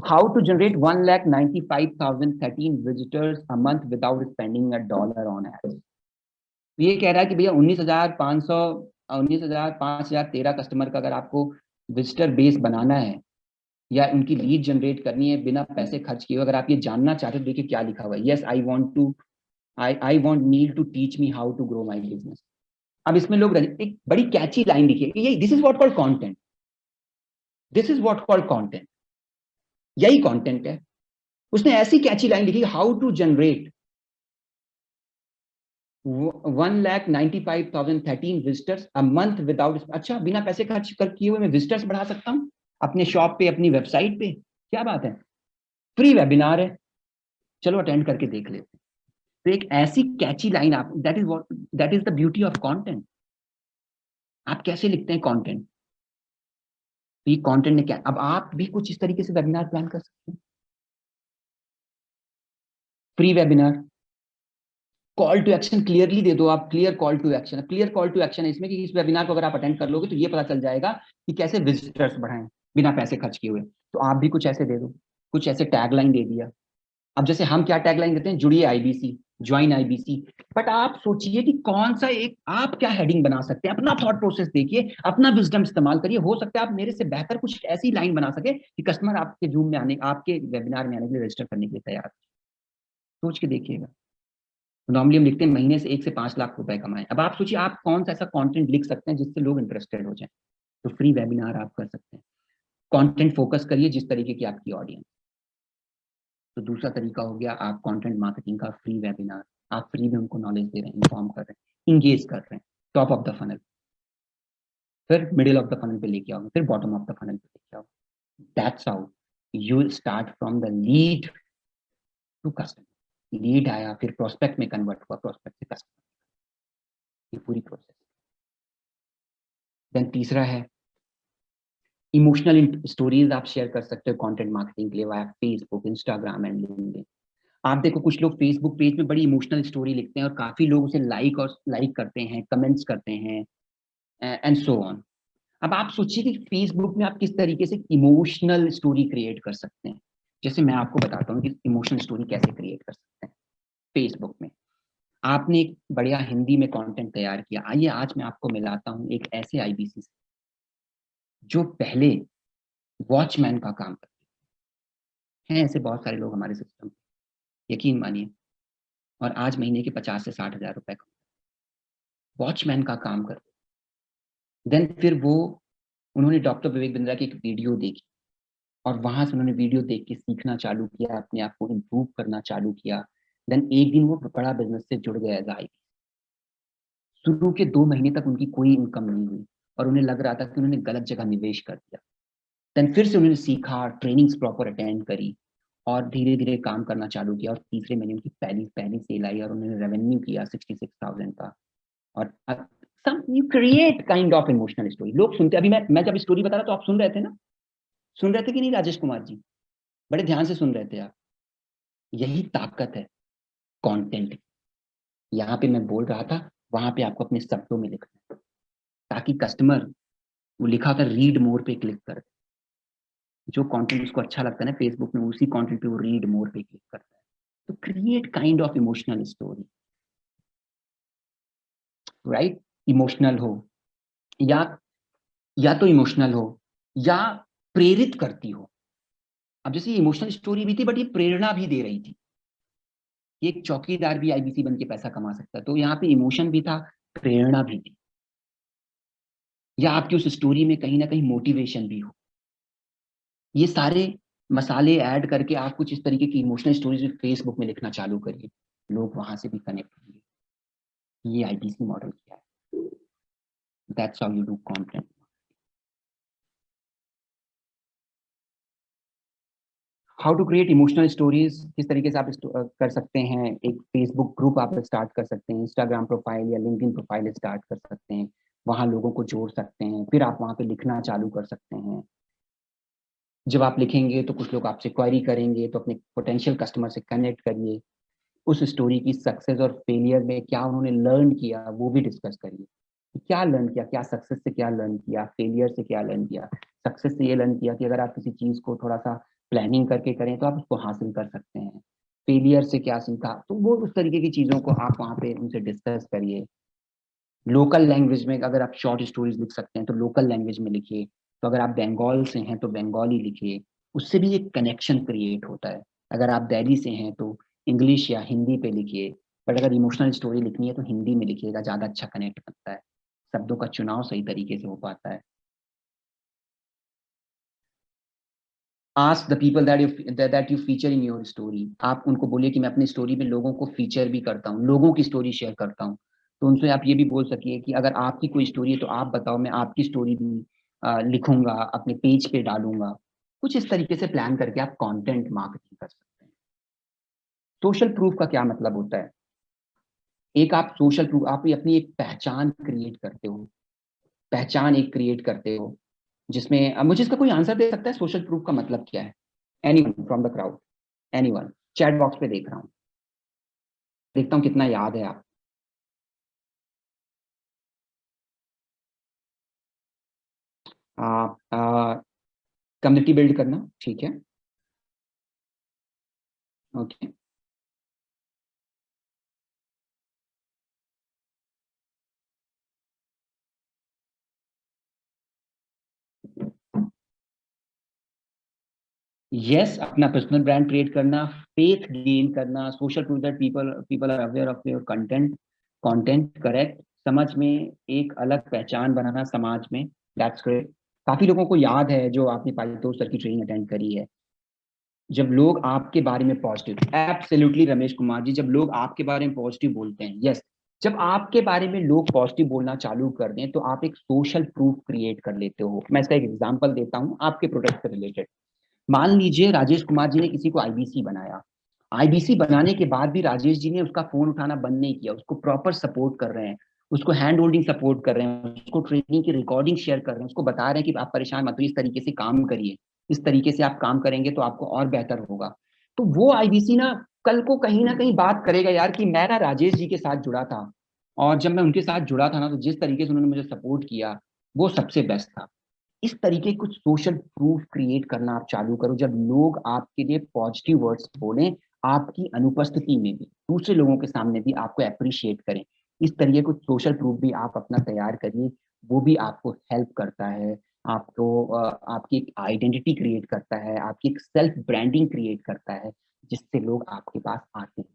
how to generate 1,95,013 visitors a month without spending $1 on ads. ये कह रहा है कि भैया 19,513 कस्टमर का अगर आपको विजिटर बेस बनाना है या उनकी लीड जनरेट करनी है बिना पैसे खर्च किए, अगर आप ये जानना चाहते हो, देखिए क्या लिखा हुआ है, yes I want Neil to teach me how to grow my business. अब इसमें लोग एक बड़ी कैची लाइन लिखी है, this is what called content, this is what called content, यही कंटेंट है। उसने ऐसी कैची लाइन लिखी, how to generate 1,95,013 visitors a month without, अच्छा बिना पैसे खर्च कर किए हुए मैं विजिटर्स बढ़ा सकता हूँ अपने शॉप पे, अपनी वेबसाइट पे, क्या बात है। फ्री वेबिनार है, चलो अटेंड करके देख लेते हैं। तो एक ऐसी कैची लाइन, आप, that is the beauty of content. आप कैसे लिखते हैं कंटेंट, तो ये कंटेंट ने क्या, अब आप भी कुछ इस तरीके से वेबिनार प्लान कर सकते हैं। Free webinar, call to action clearly दे दो आप, clear call to action, clear call to action है इसमें कि इस वेबिनार को अगर आप अटेंड कर लोगे तो ये पता चल जाएगा कि कैसे विजिटर्स बढ़ाएं बिना पैसे खर्च किए हुए। तो आप भी कुछ ऐसे दे दो, कुछ ऐसे टैगलाइन दे दिया। अब जैसे हम क्या टैगलाइन देते हैं, जुड़िए आईबीसी, ज्वाइन आईबीसी, बट आप सोचिए कि कौन सा एक आप क्या हेडिंग बना सकते हैं, अपना थॉट प्रोसेस देखिए, अपना विजडम इस्तेमाल करिए, हो सकता है आप मेरे से बेहतर कुछ ऐसी लाइन बना सके कि कस्टमर आपके जूम में आने, आपके वेबिनार में आने के लिए रजिस्टर करने के लिए तैयार। सोच के देखिएगा। नॉर्मली हम लिखते हैं महीने से 1 से 5 लाख रुपए कमाएं। अब आप सोचिए आप कौन सा ऐसा कंटेंट लिख सकते हैं जिससे लोग इंटरेस्टेड हो जाएं। तो फ्री वेबिनार आप कर सकते हैं, कंटेंट फोकस करिए जिस तरीके की आपकी ऑडियंस। तो दूसरा तरीका हो गया, आप कंटेंट मार्केटिंग का फ्री वेबिनार, आप फ्री में उनको नॉलेज दे रहे हैं, इन्फॉर्म कर रहे हैं, इंगेज कर रहे हैं, टॉप ऑफ द फनल, फिर मिडिल ऑफ द फनल पे लेके आओगे, फिर बॉटम ऑफ द फनल पे लेके आओगे। That's how you will start from the lead to customer. Lead आया, फिर प्रोस्पेक्ट में कन्वर्ट हुआ, प्रोस्पेक्ट से कस्टमर, ये पूरी प्रोसेस। देन तीसरा है इमोशनल स्टोरीज आप शेयर कर सकते हो कंटेंट मार्केटिंग के लिए via Facebook, Instagram and LinkedIn. आप देखो कुछ लोग फेसबुक पेज में बड़ी इमोशनल स्टोरी लिखते हैं और काफी लोग उसे लाइक करते हैं, कमेंट्स करते हैं एंड सो ऑन। अब आप सोचिए कि फेसबुक में आप किस तरीके से इमोशनल स्टोरी क्रिएट कर सकते हैं। जैसे मैं आपको बताता हूँ कि इमोशनल स्टोरी कैसे क्रिएट कर सकते हैं फेसबुक में। आपने एक बढ़िया हिंदी में कंटेंट तैयार किया, आइए आज मैं आपको मिलाता हूँ एक ऐसे आईबीसी से जो पहले वॉचमैन का काम करते हैं। ऐसे बहुत सारे लोग हमारे सिस्टम में, यकीन मानिए, और आज महीने के 50 से 60 हज़ार रुपए का वॉचमैन का काम करते। देन फिर वो उन्होंने डॉक्टर विवेक बिंद्रा की एक वीडियो देखी और वहां से उन्होंने वीडियो देख के सीखना चालू किया, अपने आप को इम्प्रूव करना चालू किया। देन एक दिन वो बड़ा बिजनेस से जुड़ गया एज आई। शुरू के 2 महीने तक उनकी कोई इनकम नहीं हुई और उन्हें लग रहा था कि उन्होंने गलत जगह निवेश कर दिया। देन फिर से उन्होंने सीखा, ट्रेनिंग्स प्रॉपर अटेंड करी और धीरे धीरे काम करना चालू किया और तीसरे महीने उनकी पहली पहली सेल आई और उन्होंने रेवेन्यू किया 66,000 का। और some you create kind of emotional story. लोग सुनते, अभी मैं जब स्टोरी बता रहा तो आप सुन रहे थे ना? सुन रहे थे कि नहीं राजेश कुमार जी? बड़े ध्यान से सुन रहे थे आप। यही ताकत है कंटेंट। यहाँ पे मैं बोल रहा था, वहां पे आपको अपने शब्दों में लिखना है ताकि कस्टमर वो लिखा था रीड मोर पे क्लिक कर, जो कंटेंट उसको अच्छा लगता है ना फेसबुक में, उसी कंटेंट पे वो रीड मोर पे क्लिक करता है। तो create kind of emotional story, right? Emotional हो या तो इमोशनल हो या प्रेरित करती हो। अब जैसे इमोशनल स्टोरी भी थी बट ये प्रेरणा भी दे रही थी। एक चौकीदार भी आईबीसी बन के पैसा कमा सकता है, तो यहाँ पे इमोशन भी था, प्रेरणा भी थी, या आपकी उस स्टोरी में कहीं ना कहीं मोटिवेशन भी हो। ये सारे मसाले ऐड करके आप कुछ इस तरीके की इमोशनल स्टोरीज फेसबुक में लिखना चालू करिए, लोग वहां से भी कनेक्ट होंगे। ये आईबीसी मॉडल क्या है? That's how you do content. How to create emotional stories, किस तरीके से आप कर सकते हैं। एक फेसबुक ग्रुप आप स्टार्ट कर सकते हैं, इंस्टाग्राम प्रोफाइल या लिंक्डइन प्रोफाइल स्टार्ट कर सकते हैं, वहां लोगों को जोड़ सकते हैं, फिर आप वहां पे लिखना चालू कर सकते हैं। जब आप लिखेंगे तो कुछ लोग आपसे क्वेरी करेंगे, तो अपने पोटेंशियल कस्टमर से कनेक्ट करिए, उस स्टोरी की सक्सेस और फेलियर में क्या उन्होंने लर्न किया वो भी डिस्कस करिए। क्या लर्न किया, क्या सक्सेस से क्या लर्न किया, फेलियर से क्या लर्न किया। सक्सेस से ये लर्न किया कि अगर आप किसी चीज को थोड़ा सा प्लानिंग करके करें तो आप उसको हासिल कर सकते हैं। फेलियर से क्या सीखा, तो वो उस तरीके की चीजों को आप वहाँ पे उनसे डिस्कस करिए। लोकल लैंग्वेज में अगर आप शॉर्ट स्टोरीज लिख सकते हैं तो लोकल लैंग्वेज में लिखिए। तो अगर आप बंगाल से हैं तो बंगाली लिखिए, उससे भी एक कनेक्शन क्रिएट होता है। अगर आप दिल्ली से हैं तो इंग्लिश या हिंदी पे लिखिए, बट अगर इमोशनल स्टोरी लिखनी है तो हिंदी में लिखिएगा, ज्यादा अच्छा कनेक्ट बनता है, शब्दों का चुनाव सही तरीके से हो पाता है। Ask the people that you feature in your story. आप उनको बोलिए कि मैं अपनी स्टोरी में लोगों को फीचर भी करता हूँ, लोगों की स्टोरी शेयर करता हूँ। तो उनसे आप ये भी बोल सकिए कि अगर आपकी कोई स्टोरी है तो आप बताओ, मैं आपकी स्टोरी भी लिखूंगा, अपने पेज पे डालूंगा। कुछ इस तरीके से प्लान करके आप कंटेंट मार्केटिंग कर सकते हैं। सोशल प्रूफ का क्या मतलब होता है? एक आप सोशल प्रूफ, आप अपनी एक पहचान क्रिएट करते हो, पहचान एक क्रिएट करते हो जिसमें, अब मुझे इसका कोई आंसर दे सकता है सोशल प्रूफ का मतलब क्या है? Anyone from the crowd, anyone. Chat box पे देख रहा हूँ, देखता हूँ कितना याद है आप। कम्युनिटी बिल्ड करना, ठीक है, ओके। यस, अपना पर्सनल ब्रांड क्रिएट करना, फेथ गेन करना, social proof that people people are aware of your content, content correct, समझ में एक अलग पहचान बनाना समाज में। That's great. काफी लोगों को याद है जो आपने पारितोष सर की ट्रेनिंग अटेंड करी है, जब लोग आपके बारे में पॉजिटिव, एब्सोल्युटली रमेश कुमार जी, जब लोग आपके बारे में पॉजिटिव बोलते हैं, यस, जब आपके बारे में लोग पॉजिटिव बोलना चालू कर दें तो आप एक सोशल प्रूफ क्रिएट कर लेते हो। मैं इसका एक एग्जांपल देता हूं आपके प्रोडक्ट से रिलेटेड। मान लीजिए राजेश कुमार जी ने किसी को आईबीसी बनाया, आईबीसी बनाने के बाद भी राजेश जी ने उसका फोन उठाना बंद नहीं किया, उसको प्रॉपर सपोर्ट कर रहे हैं, उसको हैंड होल्डिंग सपोर्ट कर रहे हैं, उसको ट्रेनिंग की रिकॉर्डिंग शेयर कर रहे हैं, उसको बता रहे हैं कि आप परेशान मत होइए, इस तरीके से काम करिए, इस तरीके से आप काम करेंगे तो आपको और बेहतर होगा। तो वो आईबीसी कल को कहीं ना कहीं बात करेगा यार कि मैं राजेश जी के साथ जुड़ा था, और जब मैं उनके साथ जुड़ा था तो जिस तरीके से उन्होंने मुझे सपोर्ट किया वो सबसे बेस्ट था। इस तरीके कुछ सोशल प्रूफ क्रिएट करना आप चालू करो, जब लोग आपके लिए पॉजिटिव वर्ड्स बोलें, आपकी अनुपस्थिति में भी दूसरे लोगों के सामने भी आपको अप्रिशिएट करें। इस तरीके कुछ सोशल प्रूफ भी आप अपना तैयार करिए, वो भी आपको हेल्प करता है, आपको आपकी एक आइडेंटिटी क्रिएट करता है, आपकी एक सेल्फ ब्रांडिंग क्रिएट करता है, जिससे लोग आपके पास आते हैं,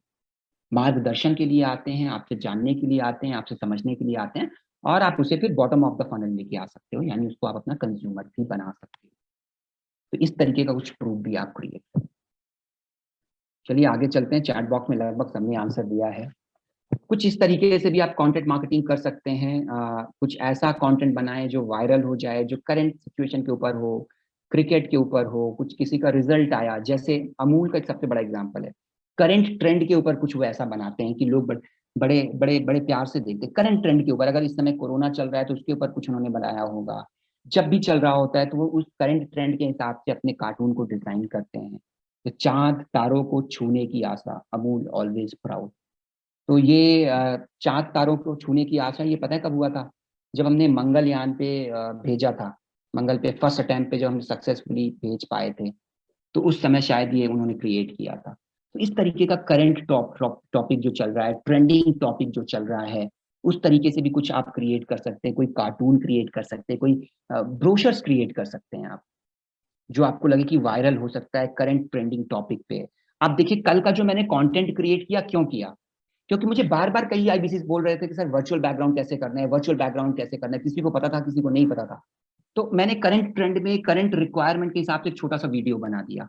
मार्गदर्शन के लिए आते हैं, आपसे जानने के लिए आते हैं, आपसे समझने के लिए आते हैं, और आप उसे फिर बॉटम ऑफ द फनल लेके आ सकते हो, यानी उसको आप अपना कंज्यूमर भी बना सकते हो। तो इस तरीके का कुछ प्रूफ भी आप क्रिएट करें। चलिए आगे चलते हैं, चैट बॉक्स में लगभग सबने आंसर दिया है। कुछ इस तरीके से भी आप कंटेंट मार्केटिंग कर सकते हैं। कुछ ऐसा कंटेंट बनाएं जो वायरल हो जाए, जो करंट सिचुएशन के ऊपर हो, क्रिकेट के ऊपर हो, कुछ किसी का रिजल्ट आया, जैसे अमूल का एक सबसे बड़ा एग्जांपल है। करंट ट्रेंड के ऊपर कुछ वो ऐसा बनाते हैं कि लोग बड़े बड़े बड़े प्यार से देखते हैं। करंट ट्रेंड के ऊपर, अगर इस समय कोरोना चल रहा है तो उसके ऊपर कुछ उन्होंने बनाया होगा। जब भी चल रहा होता है तो वो उस करंट ट्रेंड के हिसाब से अपने कार्टून को डिजाइन करते हैं। तो चांद तारों को छूने की आशा, अमूल ऑलवेज प्राउड। तो ये चाँद तारों को छूने की आशा, ये पता है कब हुआ था? जब हमने मंगलयान पे भेजा था। मंगल पे फर्स्ट अटेम्प्ट पे जब हम सक्सेसफुली भेज पाए थे, तो उस समय शायद ये उन्होंने क्रिएट किया था। तो इस तरीके का करंट टॉपिक जो चल रहा है, ट्रेंडिंग टॉपिक जो चल रहा है, उस तरीके से भी कुछ आप क्रिएट कर सकते हैं। कोई कार्टून क्रिएट कर सकते हैं, कोई ब्रोशर्स क्रिएट कर सकते हैं आप, जो आपको लगे कि वायरल हो सकता है करंट ट्रेंडिंग टॉपिक पे। आप देखिए कल का जो मैंने कंटेंट क्रिएट किया, क्यों किया? क्योंकि मुझे बार बार कई आईबीसी बोल रहे थे कि सर वर्चुअल बैकग्राउंड कैसे करना है, वर्चुअल बैकग्राउंड कैसे करना है, किसी को पता था किसी को नहीं पता था। तो मैंने करंट ट्रेंड में करंट रिक्वायरमेंट के हिसाब से छोटा सा वीडियो बना दिया,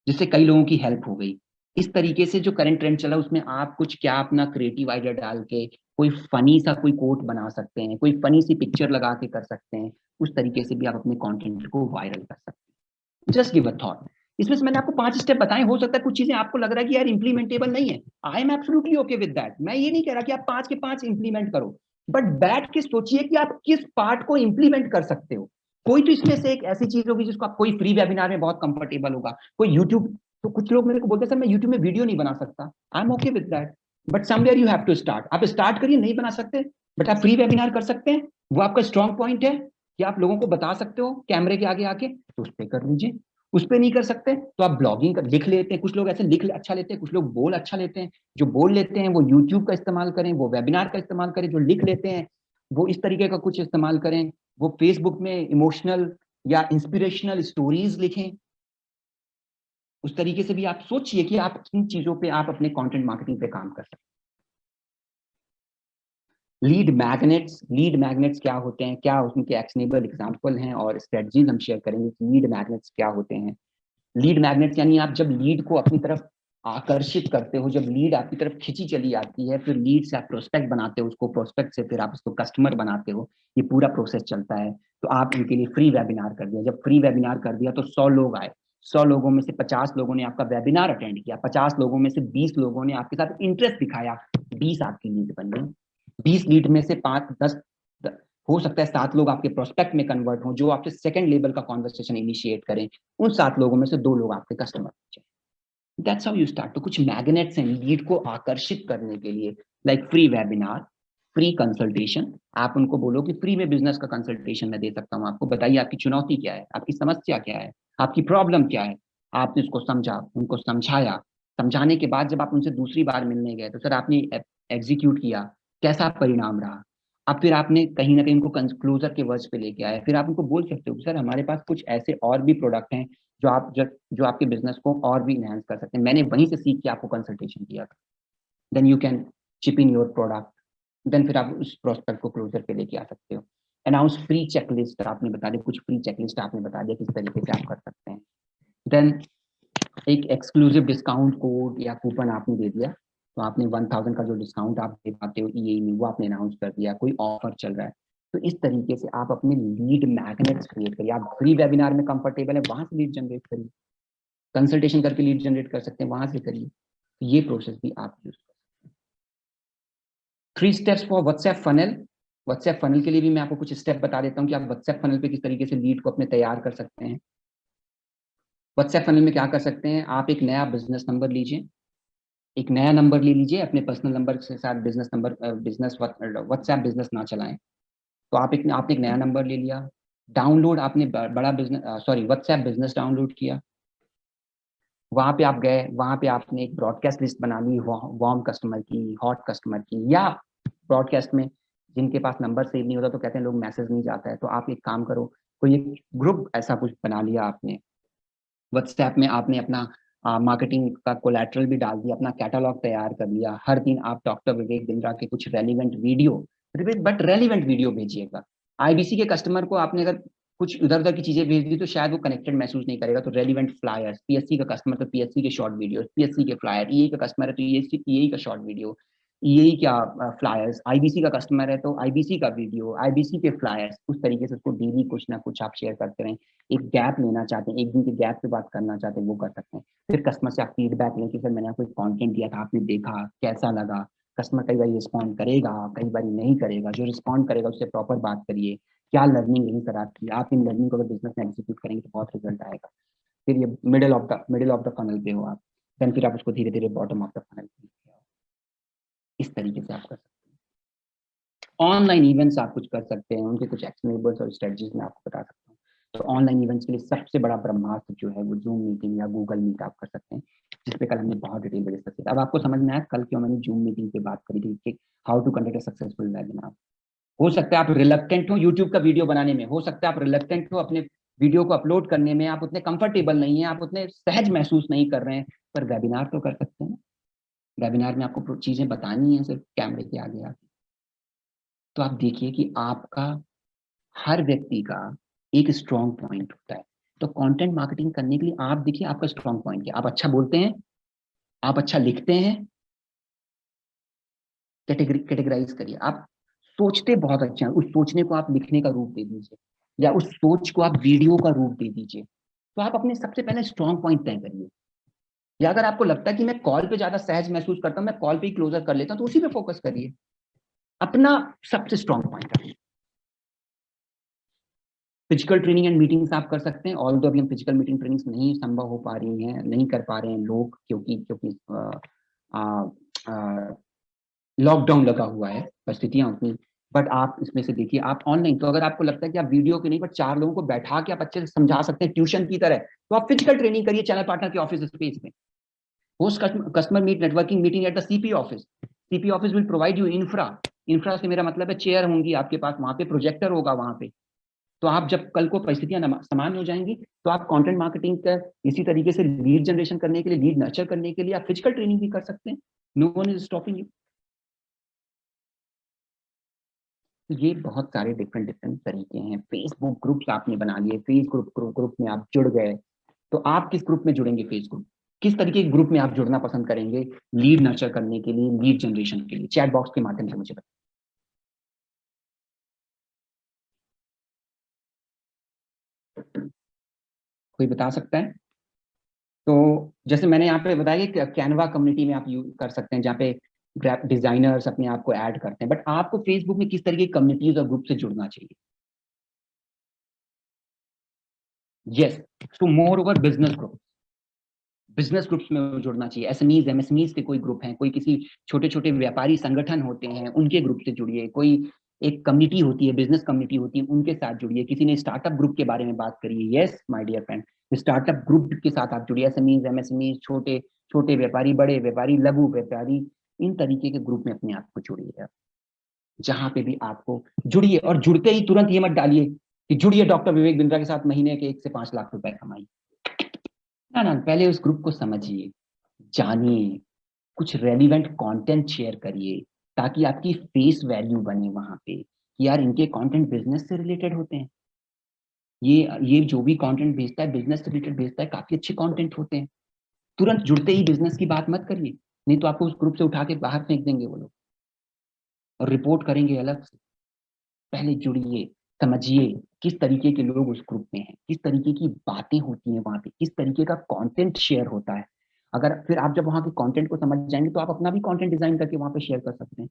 जिससे कई लोगों की हेल्प हो गई। इस तरीके से जो करंट ट्रेंड चला उसमें आप कुछ क्या अपना क्रिएटिव आइडिया डाल के कोई फनी सा कोई कोट बना सकते हैं, कोई फनी सी पिक्चर लगा के कर सकते हैं। उस तरीके से भी आप अपने कंटेंट को वायरल कर सकते हैं। Just give a thought. इसमें से मैंने आपको 5 स्टेप बताए, हो सकता है कुछ चीजें आपको लग रहा है कि यार इंप्लीमेंटेबल नहीं है। I am absolutely okay with that. मैं ये नहीं कह रहा कि आप 5 के 5 इंप्लीमेंट करो, बट बैठ के सोचिए कि आप किस पार्ट को इंप्लीमेंट कर सकते हो। कोई तो इसमें से एक ऐसी चीज होगी जिसको आप कोई फ्री वेबिनार में बहुत कंफर्टेबल होगा, कोई यूट्यूब। तो कुछ लोग मेरे को बोलते हैं सर मैं यूट्यूब में वीडियो नहीं बना सकता। I am okay with that, but somewhere you have to start. आप स्टार्ट करिए, नहीं बना सकते बट आप फ्री वेबिनार कर सकते हैं। वो आपका स्ट्रॉन्ग पॉइंट है कि आप लोगों को बता सकते हो कैमरे के आगे आके, तो उस पर कर लीजिए। उस पर नहीं कर सकते तो आप ब्लॉगिंग कर, लिख लेते हैं। कुछ लोग ऐसे लिख अच्छा लेते हैं, कुछ लोग बोल अच्छा लेते हैं। जो बोल लेते हैं वो यूट्यूब का इस्तेमाल करें, वो वेबिनार का इस्तेमाल करें। जो लिख लेते हैं वो इस तरीके का कुछ इस्तेमाल करें, वो फेसबुक में इमोशनल या इंस्पिरेशनल स्टोरीज लिखें। उस तरीके से भी आप सोचिए कि आप किन चीजों पे आप अपने कंटेंट मार्केटिंग पे काम कर सकते हैं। लीड मैग्नेट्स क्या होते हैं, क्या उनके एक्शनेबल एग्जांपल हैं और स्ट्रेटजीज हम शेयर करेंगे कि लीड मैग्नेट्स क्या होते हैं। लीड मैग्नेट्स यानी आप जब लीड को अपनी तरफ आकर्षित करते हो, जब लीड आपकी तरफ खींची चली आती है, फिर लीड से आप प्रोस्पेक्ट बनाते हो, उसको प्रोस्पेक्ट से फिर आप उसको कस्टमर बनाते हो। ये पूरा प्रोसेस चलता है। तो आप उनके लिए फ्री वेबिनार कर दिया, जब फ्री वेबिनार कर दिया तो 100 लोग आए। 100 लोगों में से 50 लोगों ने आपका वेबिनार अटेंड किया, 50 लोगों में से 20 लोगों ने आपके साथ इंटरेस्ट दिखाया, 20 आपकी लीड बन गई। 20 लीड में से 5-10, हो सकता है 7 लोग आपके प्रोस्पेक्ट में कन्वर्ट हो, जो आपसे सेकंड लेवल का कॉन्वर्सेशन इनिशिएट करें। उन 7 लोगों में से 2 लोग आपके कस्टमर बन। That's how you start. तो कुछ मैग्नेट्स हैं लीड को आकर्षित करने के लिए, like free webinar, free consultation. आप उनको बोलो कि फ्री में बिजनेस का कंसल्टेशन मैं दे सकता हूँ आपको, बताइए आपकी चुनौती क्या है, आपकी समस्या क्या है, आपकी प्रॉब्लम क्या है। आपने उसको समझा, उनको समझाया। समझाने के बाद जब आप उनसे दूसरी बार मिलने गए तो सर आपने एग्जीक्यूट किया, कैसा परिणाम रहा। अब फिर आपने कहीं ना कहीं उनको क्लोजर के वर्ड्स पे लेके आए, फिर आप उनको बोल सकते हो सर हमारे पास कुछ ऐसे और भी प्रोडक्ट हैं जो आपके बिजनेस को और भी इनहेंस कर सकते हैं, मैंने वहीं से सीख के आपको कंसल्टेशन किया था। Then you can chip in your product. Then फिर आप उस प्रोस्पेक्ट को क्लोजर पे लेके आ सकते हो। अनाउंस फ्री चेकलिस्ट, आपने बता दिया कुछ फ्री चेकलिस्ट, आपने बता दिया किस तरीके से आप कर सकते हैं। देन एक एक्सक्लूसिव डिस्काउंट कोड या कूपन आपने दे दिया, तो आपने 1000 का जो डिस्काउंट आप दे पाते हो ईए में, वो आपने अनाउंस कर दिया, कोई ऑफर चल रहा है। तो इस तरीके से आप अपने लीड मैग्नेट्स क्रिएट करिए। आप फ्री वेबिनार में कंफर्टेबल है, वहां से लीड जनरेट करिए। कंसल्टेशन करके लीड जनरेट कर सकते हैं, वहां से करिए। ये प्रोसेस भी आप use 3 steps for WhatsApp funnel. WhatsApp funnel के लिए भी मैं आपको कुछ स्टेप बता देता हूँ कि आप व्हाट्सएप फनल पे किस तरीके से लीड को अपने तैयार कर सकते हैं। व्हाट्सएप फनल में क्या कर सकते हैं, आप एक नया बिजनेस नंबर लीजिए, एक नया नंबर ले लीजिए, अपने पर्सनल नंबर के साथ business number, business WhatsApp business ना चलाएं। तो आपने एक नया नंबर ले लिया, डाउनलोड आपने बड़ा business, sorry, WhatsApp business download किया। वहां पे आप गए, वहां पे आपने एक ब्रॉडकास्ट लिस्ट बना ली, वार्म कस्टमर की, हॉट कस्टमर की, या ब्रॉडकास्ट में जिनके पास नंबर सेव नहीं होता तो कहते हैं लोग मैसेज नहीं जाता है, तो आप एक काम करो, कोई एक ग्रुप ऐसा कुछ बना लिया आपने व्हाट्सएप में, आपने अपना मार्केटिंग का कोलैटरल भी डाल दिया, अपना कैटलॉग तैयार कर लिया। हर दिन आप डॉक्टर विवेक बिंद्रा के कुछ relevant video, but relevant video भेजिएगा। आईबीसी के कस्टमर को आपने अगर कुछ इधर उधर की चीजें भेज दी तो शायद वो कनेक्टेड महसूस नहीं करेगा, तो रेलिवेंट फ्लायर्स, पीएससी का कस्टमर तो पीएससी के शॉर्ट वीडियो, पीएससी के फ्लायर, ईए का कस्टमर है तो ईए का शॉर्ट वीडियो, ईए क्या फ्लायर्स, आईबीसी का कस्टमर है तो आईबीसी का वीडियो, आईबीसी के फ्लायर्स, उस तरीके से उसको डेली कुछ ना कुछ आप शेयर करते रहें। एक गैप लेना चाहते हैं, एक दिन के गैप पे बात करना चाहते हैं, वो कर सकते हैं। फिर कस्टमर से आप फीडबैक लें कि सर मैंने आपको कंटेंट दिया था, आपने देखा, कैसा लगा। कस्टमर कई बार रिस्पॉन्ड करेगा, कई बार नहीं करेगा, जो रिस्पॉन्ड करेगा उससे प्रॉपर बात करिए, क्या लर्निंग यहीं पर आपकी, आप इन लर्निंग को अगर बिजनेस में एग्जीक्यूट करेंगे तो बहुत रिजल्ट आएगा। फिर ये मिडिल ऑफ द फनल पे हो आप, देन फिर आप उसको धीरे धीरे बॉटम ऑफ द फनल पे, इस तरीके से आप कर सकते हैं। ऑनलाइन इवेंट्स आप कुछ कर सकते हैं, उनके कुछ एक्शनेबल्स और स्ट्रेटजीज मैं आपको बता सकता हूँ। तो ऑनलाइन इवेंट्स के लिए सबसे बड़ा ब्रह्मास्त्र जो है वो जूम मीटिंग या गूगल मीट आप कर सकते हैं, जिसपे कल हमने बहुत डिटेल में डिस्कस किया। अब आपको समझ में आया कल क्यों मैंने जूम मीटिंग पे बात करी थी कि how to conduct a successful webinar. हो सकता है आप रिलक्टेंट हो यूट्यूब का वीडियो बनाने में, हो सकता है आप रिलक्टेंट हो अपने वीडियो को अपलोड करने में, आप उतने कंफर्टेबल नहीं है, आप उतने सहज महसूस नहीं कर रहे हैं, पर वेबिनार तो कर सकते हैं। वेबिनार में आपको चीजें बतानी है सिर्फ कैमरे के आगे आके। तो आप देखिए कि आपका, हर व्यक्ति का एक स्ट्रॉन्ग पॉइंट होता है। तो कंटेंट मार्केटिंग करने के लिए आप देखिए आपका स्ट्रॉन्ग पॉइंट क्या, आप अच्छा बोलते हैं, आप अच्छा लिखते हैं, कैटेगराइज करिए। आप सोचते बहुत अच्छा है, उस सोचने को आप लिखने का रूप दे दीजिए, या उस सोच को आप वीडियो का रूप दे दीजिए। तो आप अपने सबसे पहले स्ट्रॉन्ग पॉइंट तय करिए। या अगर आपको लगता है कि मैं कॉल पे ज्यादा सहज महसूस करता हूँ, मैं कॉल पे ही क्लोजर कर लेता हूँ, तो उसी पे फोकस करिए, अपना सबसे स्ट्रॉन्ग पॉइंट रखिए। फिजिकल ट्रेनिंग एंड मीटिंग्स आप कर सकते हैं, ऑल दो अभी हम फिजिकल मीटिंग ट्रेनिंग्स नहीं संभव हो पा रही हैं, नहीं कर पा रहे हैं लोग, क्योंकि क्योंकि लॉकडाउन लगा हुआ है, परिस्थितियां उतनी। बट आप इसमें से देखिए, आप ऑनलाइन, तो अगर आपको लगता है कि आप वीडियो के नहीं पर 4 लोगों को बैठा के आप अच्छे से समझा सकते हैं ट्यूशन की तरह, तो आप फिजिकल ट्रेनिंग करिए चैनल पार्टनर के ऑफिस स्पेस में। Host customer meet networking meeting at the CP office. CP office will provide you infra. Infra से मेरा मतलब है चेयर होंगी आपके पास, वहां पे प्रोजेक्टर होगा वहां पे। तो आप जब कल को परिस्थितियां सामान्य हो जाएंगी, तो आप कंटेंट मार्केटिंग का इसी तरीके से लीड जनरेशन करने के लिए, लीड नर्चर करने के लिए आप फिजिकल ट्रेनिंग भी कर सकते हैं। No one is stopping you. तो ये बहुत सारे डिफरेंट डिफरेंट तरीके हैं। फेसबुक ग्रुप्स आपने बना लिए, फेसबुक ग्रुप में आप जुड़ गए, तो आप किस ग्रुप में जुड़ेंगे, फेसबुक किस तरीके के ग्रुप में आप जुड़ना पसंद करेंगे लीड नर्चर करने के लिए, लीड जनरेशन के लिए, चैट बॉक्स के माध्यम से मुझे बताएं। कोई बता सकता है? तो जैसे मैंने यहाँ पे बताया कि कैनवा कम्युनिटी में आप यूज कर सकते हैं, जहाँ पे ग्राफ डिजाइनर्स अपने आप को ऐड करते हैं, बट आपको फेसबुक में किस तरीके की कम्युनिटीज और ग्रुप से जुड़ना चाहिए? Yes, two more over business groups में जुड़ना चाहिए। एसएमईज एमएसएमईज के कोई ग्रुप हैं, कोई किसी छोटे छोटे व्यापारी संगठन होते हैं उनके ग्रुप से जुड़िए, कोई एक कम्युनिटी होती है, बिजनेस कम्युनिटी होती है, उनके साथ जुड़िए। किसी ने स्टार्टअप ग्रुप के बारे में बात करी है, yes my dear friend, startup group के साथ आप जुड़िए। एसएमईज एमएसएमईज, छोटे छोटे व्यापारी, बड़े व्यापारी, लघु व्यापारी, इन तरीके के ग्रुप में अपने आप को जुड़िए। जहां पे भी आपको जुड़िए, और जुड़ते ही तुरंत ये मत डालिए कि जुड़िए डॉक्टर विवेक बिंद्रा के साथ, महीने के 1 से 5 लाख रुपए कमाइए। ना ना, पहले उस ग्रुप को समझिए, जानिए, कुछ रेलिवेंट कंटेंट शेयर करिए, ताकि आपकी फेस वैल्यू बने वहां पे कि यार इनके कंटेंट बिजनेस से रिलेटेड होते हैं। ये जो भी कंटेंट भेजता है बिजनेस से रिलेटेड भेजता है, काफी अच्छे कंटेंट होते हैं। तुरंत जुड़ते ही बिजनेस की बात मत करिए, नहीं तो आपको उस ग्रुप से उठा के बाहर फेंक देंगे वो लोग, और रिपोर्ट करेंगे अलग से। पहले जुड़िए, समझिए किस तरीके के लोग उस ग्रुप में हैं, किस तरीके की बातें होती हैं वहां पे, किस तरीके का कंटेंट शेयर होता है। अगर फिर आप जब वहां के कंटेंट को समझ जाएंगे तो आप अपना भी कंटेंट डिजाइन करके वहां पे शेयर कर सकते हैं।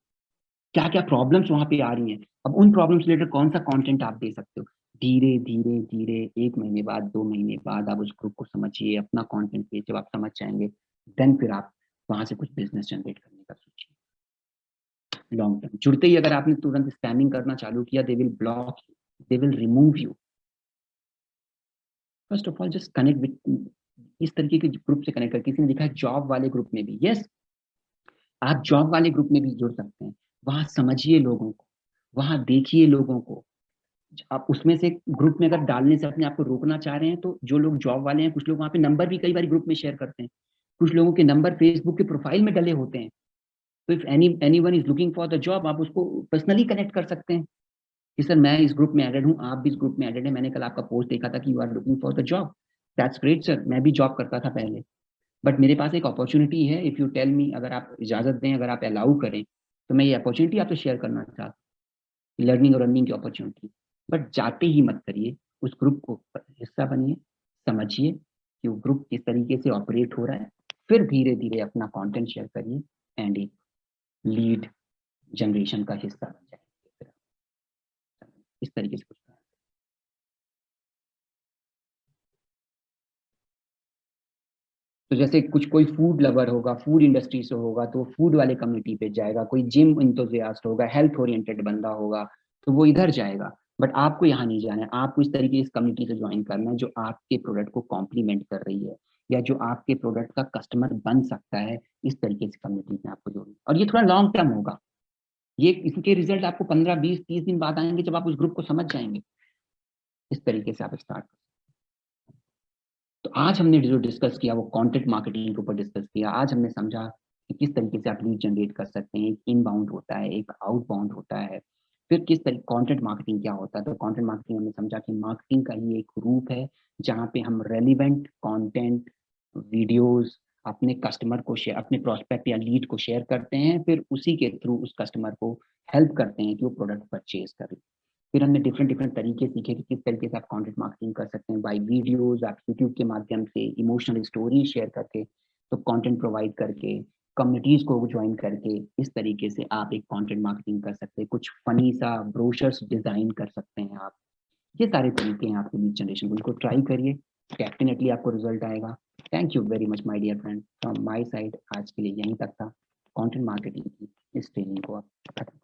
क्या क्या प्रॉब्लम्स वहां पे आ रही हैं, अब उन प्रॉब्लम्स रिलेटेड कौन सा कंटेंट आप दे सकते हो। धीरे धीरे धीरे 1 महीने बाद, 2 महीने बाद आप उस ग्रुप को समझिए, अपना कंटेंट पे जब आप समझ जाएंगे, देन फिर आप वहां से कुछ बिजनेस जनरेट करने का सोचिए। लॉन्ग टर्म जुड़ते ही अगर आपने तुरंत स्पैमिंग करना चालू किया, they will block you, they will remove you. First of all just connect with, इस तरीके के ग्रुप से कनेक्ट कर। किसी ने लिखा है जॉब वाले ग्रुप में भी, यस, आप जॉब वाले ग्रुप में भी जुड़ सकते हैं। वहां समझिए लोगों को, वहां देखिए लोगों को। आप उसमें से ग्रुप में अगर डालने से अपने आप को रोकना चाह रहे हैं, तो जो लोग जॉब वाले हैं, कुछ लोग वहां पे नंबर भी कई बार ग्रुप में शेयर करते हैं, कुछ लोगों के नंबर फेसबुक के प्रोफाइल में डले होते हैं। तो if anyone is looking for the job, आप उसको पर्सनली कनेक्ट कर सकते हैं कि सर मैं इस ग्रुप में एडेड हूँ, आप भी इस ग्रुप में एडेड है, मैंने कल आपका पोस्ट देखा था कि you are looking for the job. That's great sir, मैं भी जॉब करता था पहले, बट मेरे पास एक अपॉर्चुनिटी है, इफ यू टेल मी, अगर आप इजाजत दें, अगर आप अलाउ करें, तो मैं ये अपॉर्चुनिटी आपसे शेयर करना चाहता हूँ, लर्निंग और अर्निंग की अपॉर्चुनिटी। बट जाते ही मत करिए, उस ग्रुप को हिस्सा बनिए, समझिए कि वो ग्रुप किस तरीके से ऑपरेट हो रहा है, फिर धीरे धीरे अपना कंटेंट शेयर करिए एंड एक लीड जनरेशन का हिस्सा बन जाए। इस तरीके से कुछ करना। तो जैसे कुछ कोई फूड लवर होगा, फूड इंडस्ट्री से होगा, तो फूड वाले कम्युनिटी पे जाएगा, कोई जिम इंथुजियास्ट होगा, हेल्थ ओरिएंटेड बंदा होगा, तो वो इधर जाएगा। बट आपको यहाँ नहीं जाना है, आपको इस तरीके इस कम्युनिटी से ज्वाइन करना है जो आपके प्रोडक्ट को कॉम्प्लीमेंट कर रही है, या जो आपके प्रोडक्ट का कस्टमर बन सकता है। इस तरीके से कम्युनिटी में आपको जोड़ना, और ये थोड़ा लॉन्ग टर्म होगा। ये इसके रिजल्ट आपको 15, 20, 30 दिन बाद आएंगे, जब आप उस ग्रुप को समझ जाएंगे। इस तरीके से आप स्टार्ट। तो आज हमने जो डिस्कस किया वो कंटेंट मार्केटिंग के ऊपर डिस्कस किया। आज हमने समझा कि किस तरीके से आप लीड जनरेट कर सकते हैं, एक इनबाउंड होता है, एक आउटबाउंड होता है, फिर किस तरीके कंटेंट मार्केटिंग क्या होता है। तो कंटेंट मार्केटिंग हमने समझा कि मार्केटिंग का ही एक रूप है जहाँ पे हम रेलिवेंट कंटेंट, वीडियोस अपने कस्टमर को शेयर, अपने प्रोस्पेक्ट या लीड को शेयर करते हैं, फिर उसी के थ्रू उस कस्टमर को हेल्प करते हैं कि वो प्रोडक्ट परचेज करें। फिर हमने डिफरेंट डिफरेंट तरीके सीखे कि किस तरीके से आप कंटेंट मार्केटिंग कर सकते हैं, बाय वीडियोस, आप यूट्यूब के माध्यम से इमोशनल स्टोरी शेयर करके, तो कंटेंट प्रोवाइड करके, कम्युनिटीज को ज्वाइन करके, इस तरीके से आप एक कंटेंट मार्केटिंग कर सकते हैं। कुछ फनी सा ब्रोशर्स डिजाइन कर सकते हैं आप। ये सारे तरीके हैं आपके लीड जनरेशन को, इनको ट्राई करिए, डेफिनेटली आपको रिजल्ट आएगा। Thank you very much my dear friend, from my side आज के लिए यहीं तक था। कंटेंट मार्केटिंग की इस ट्रेनिंग को आप खत्म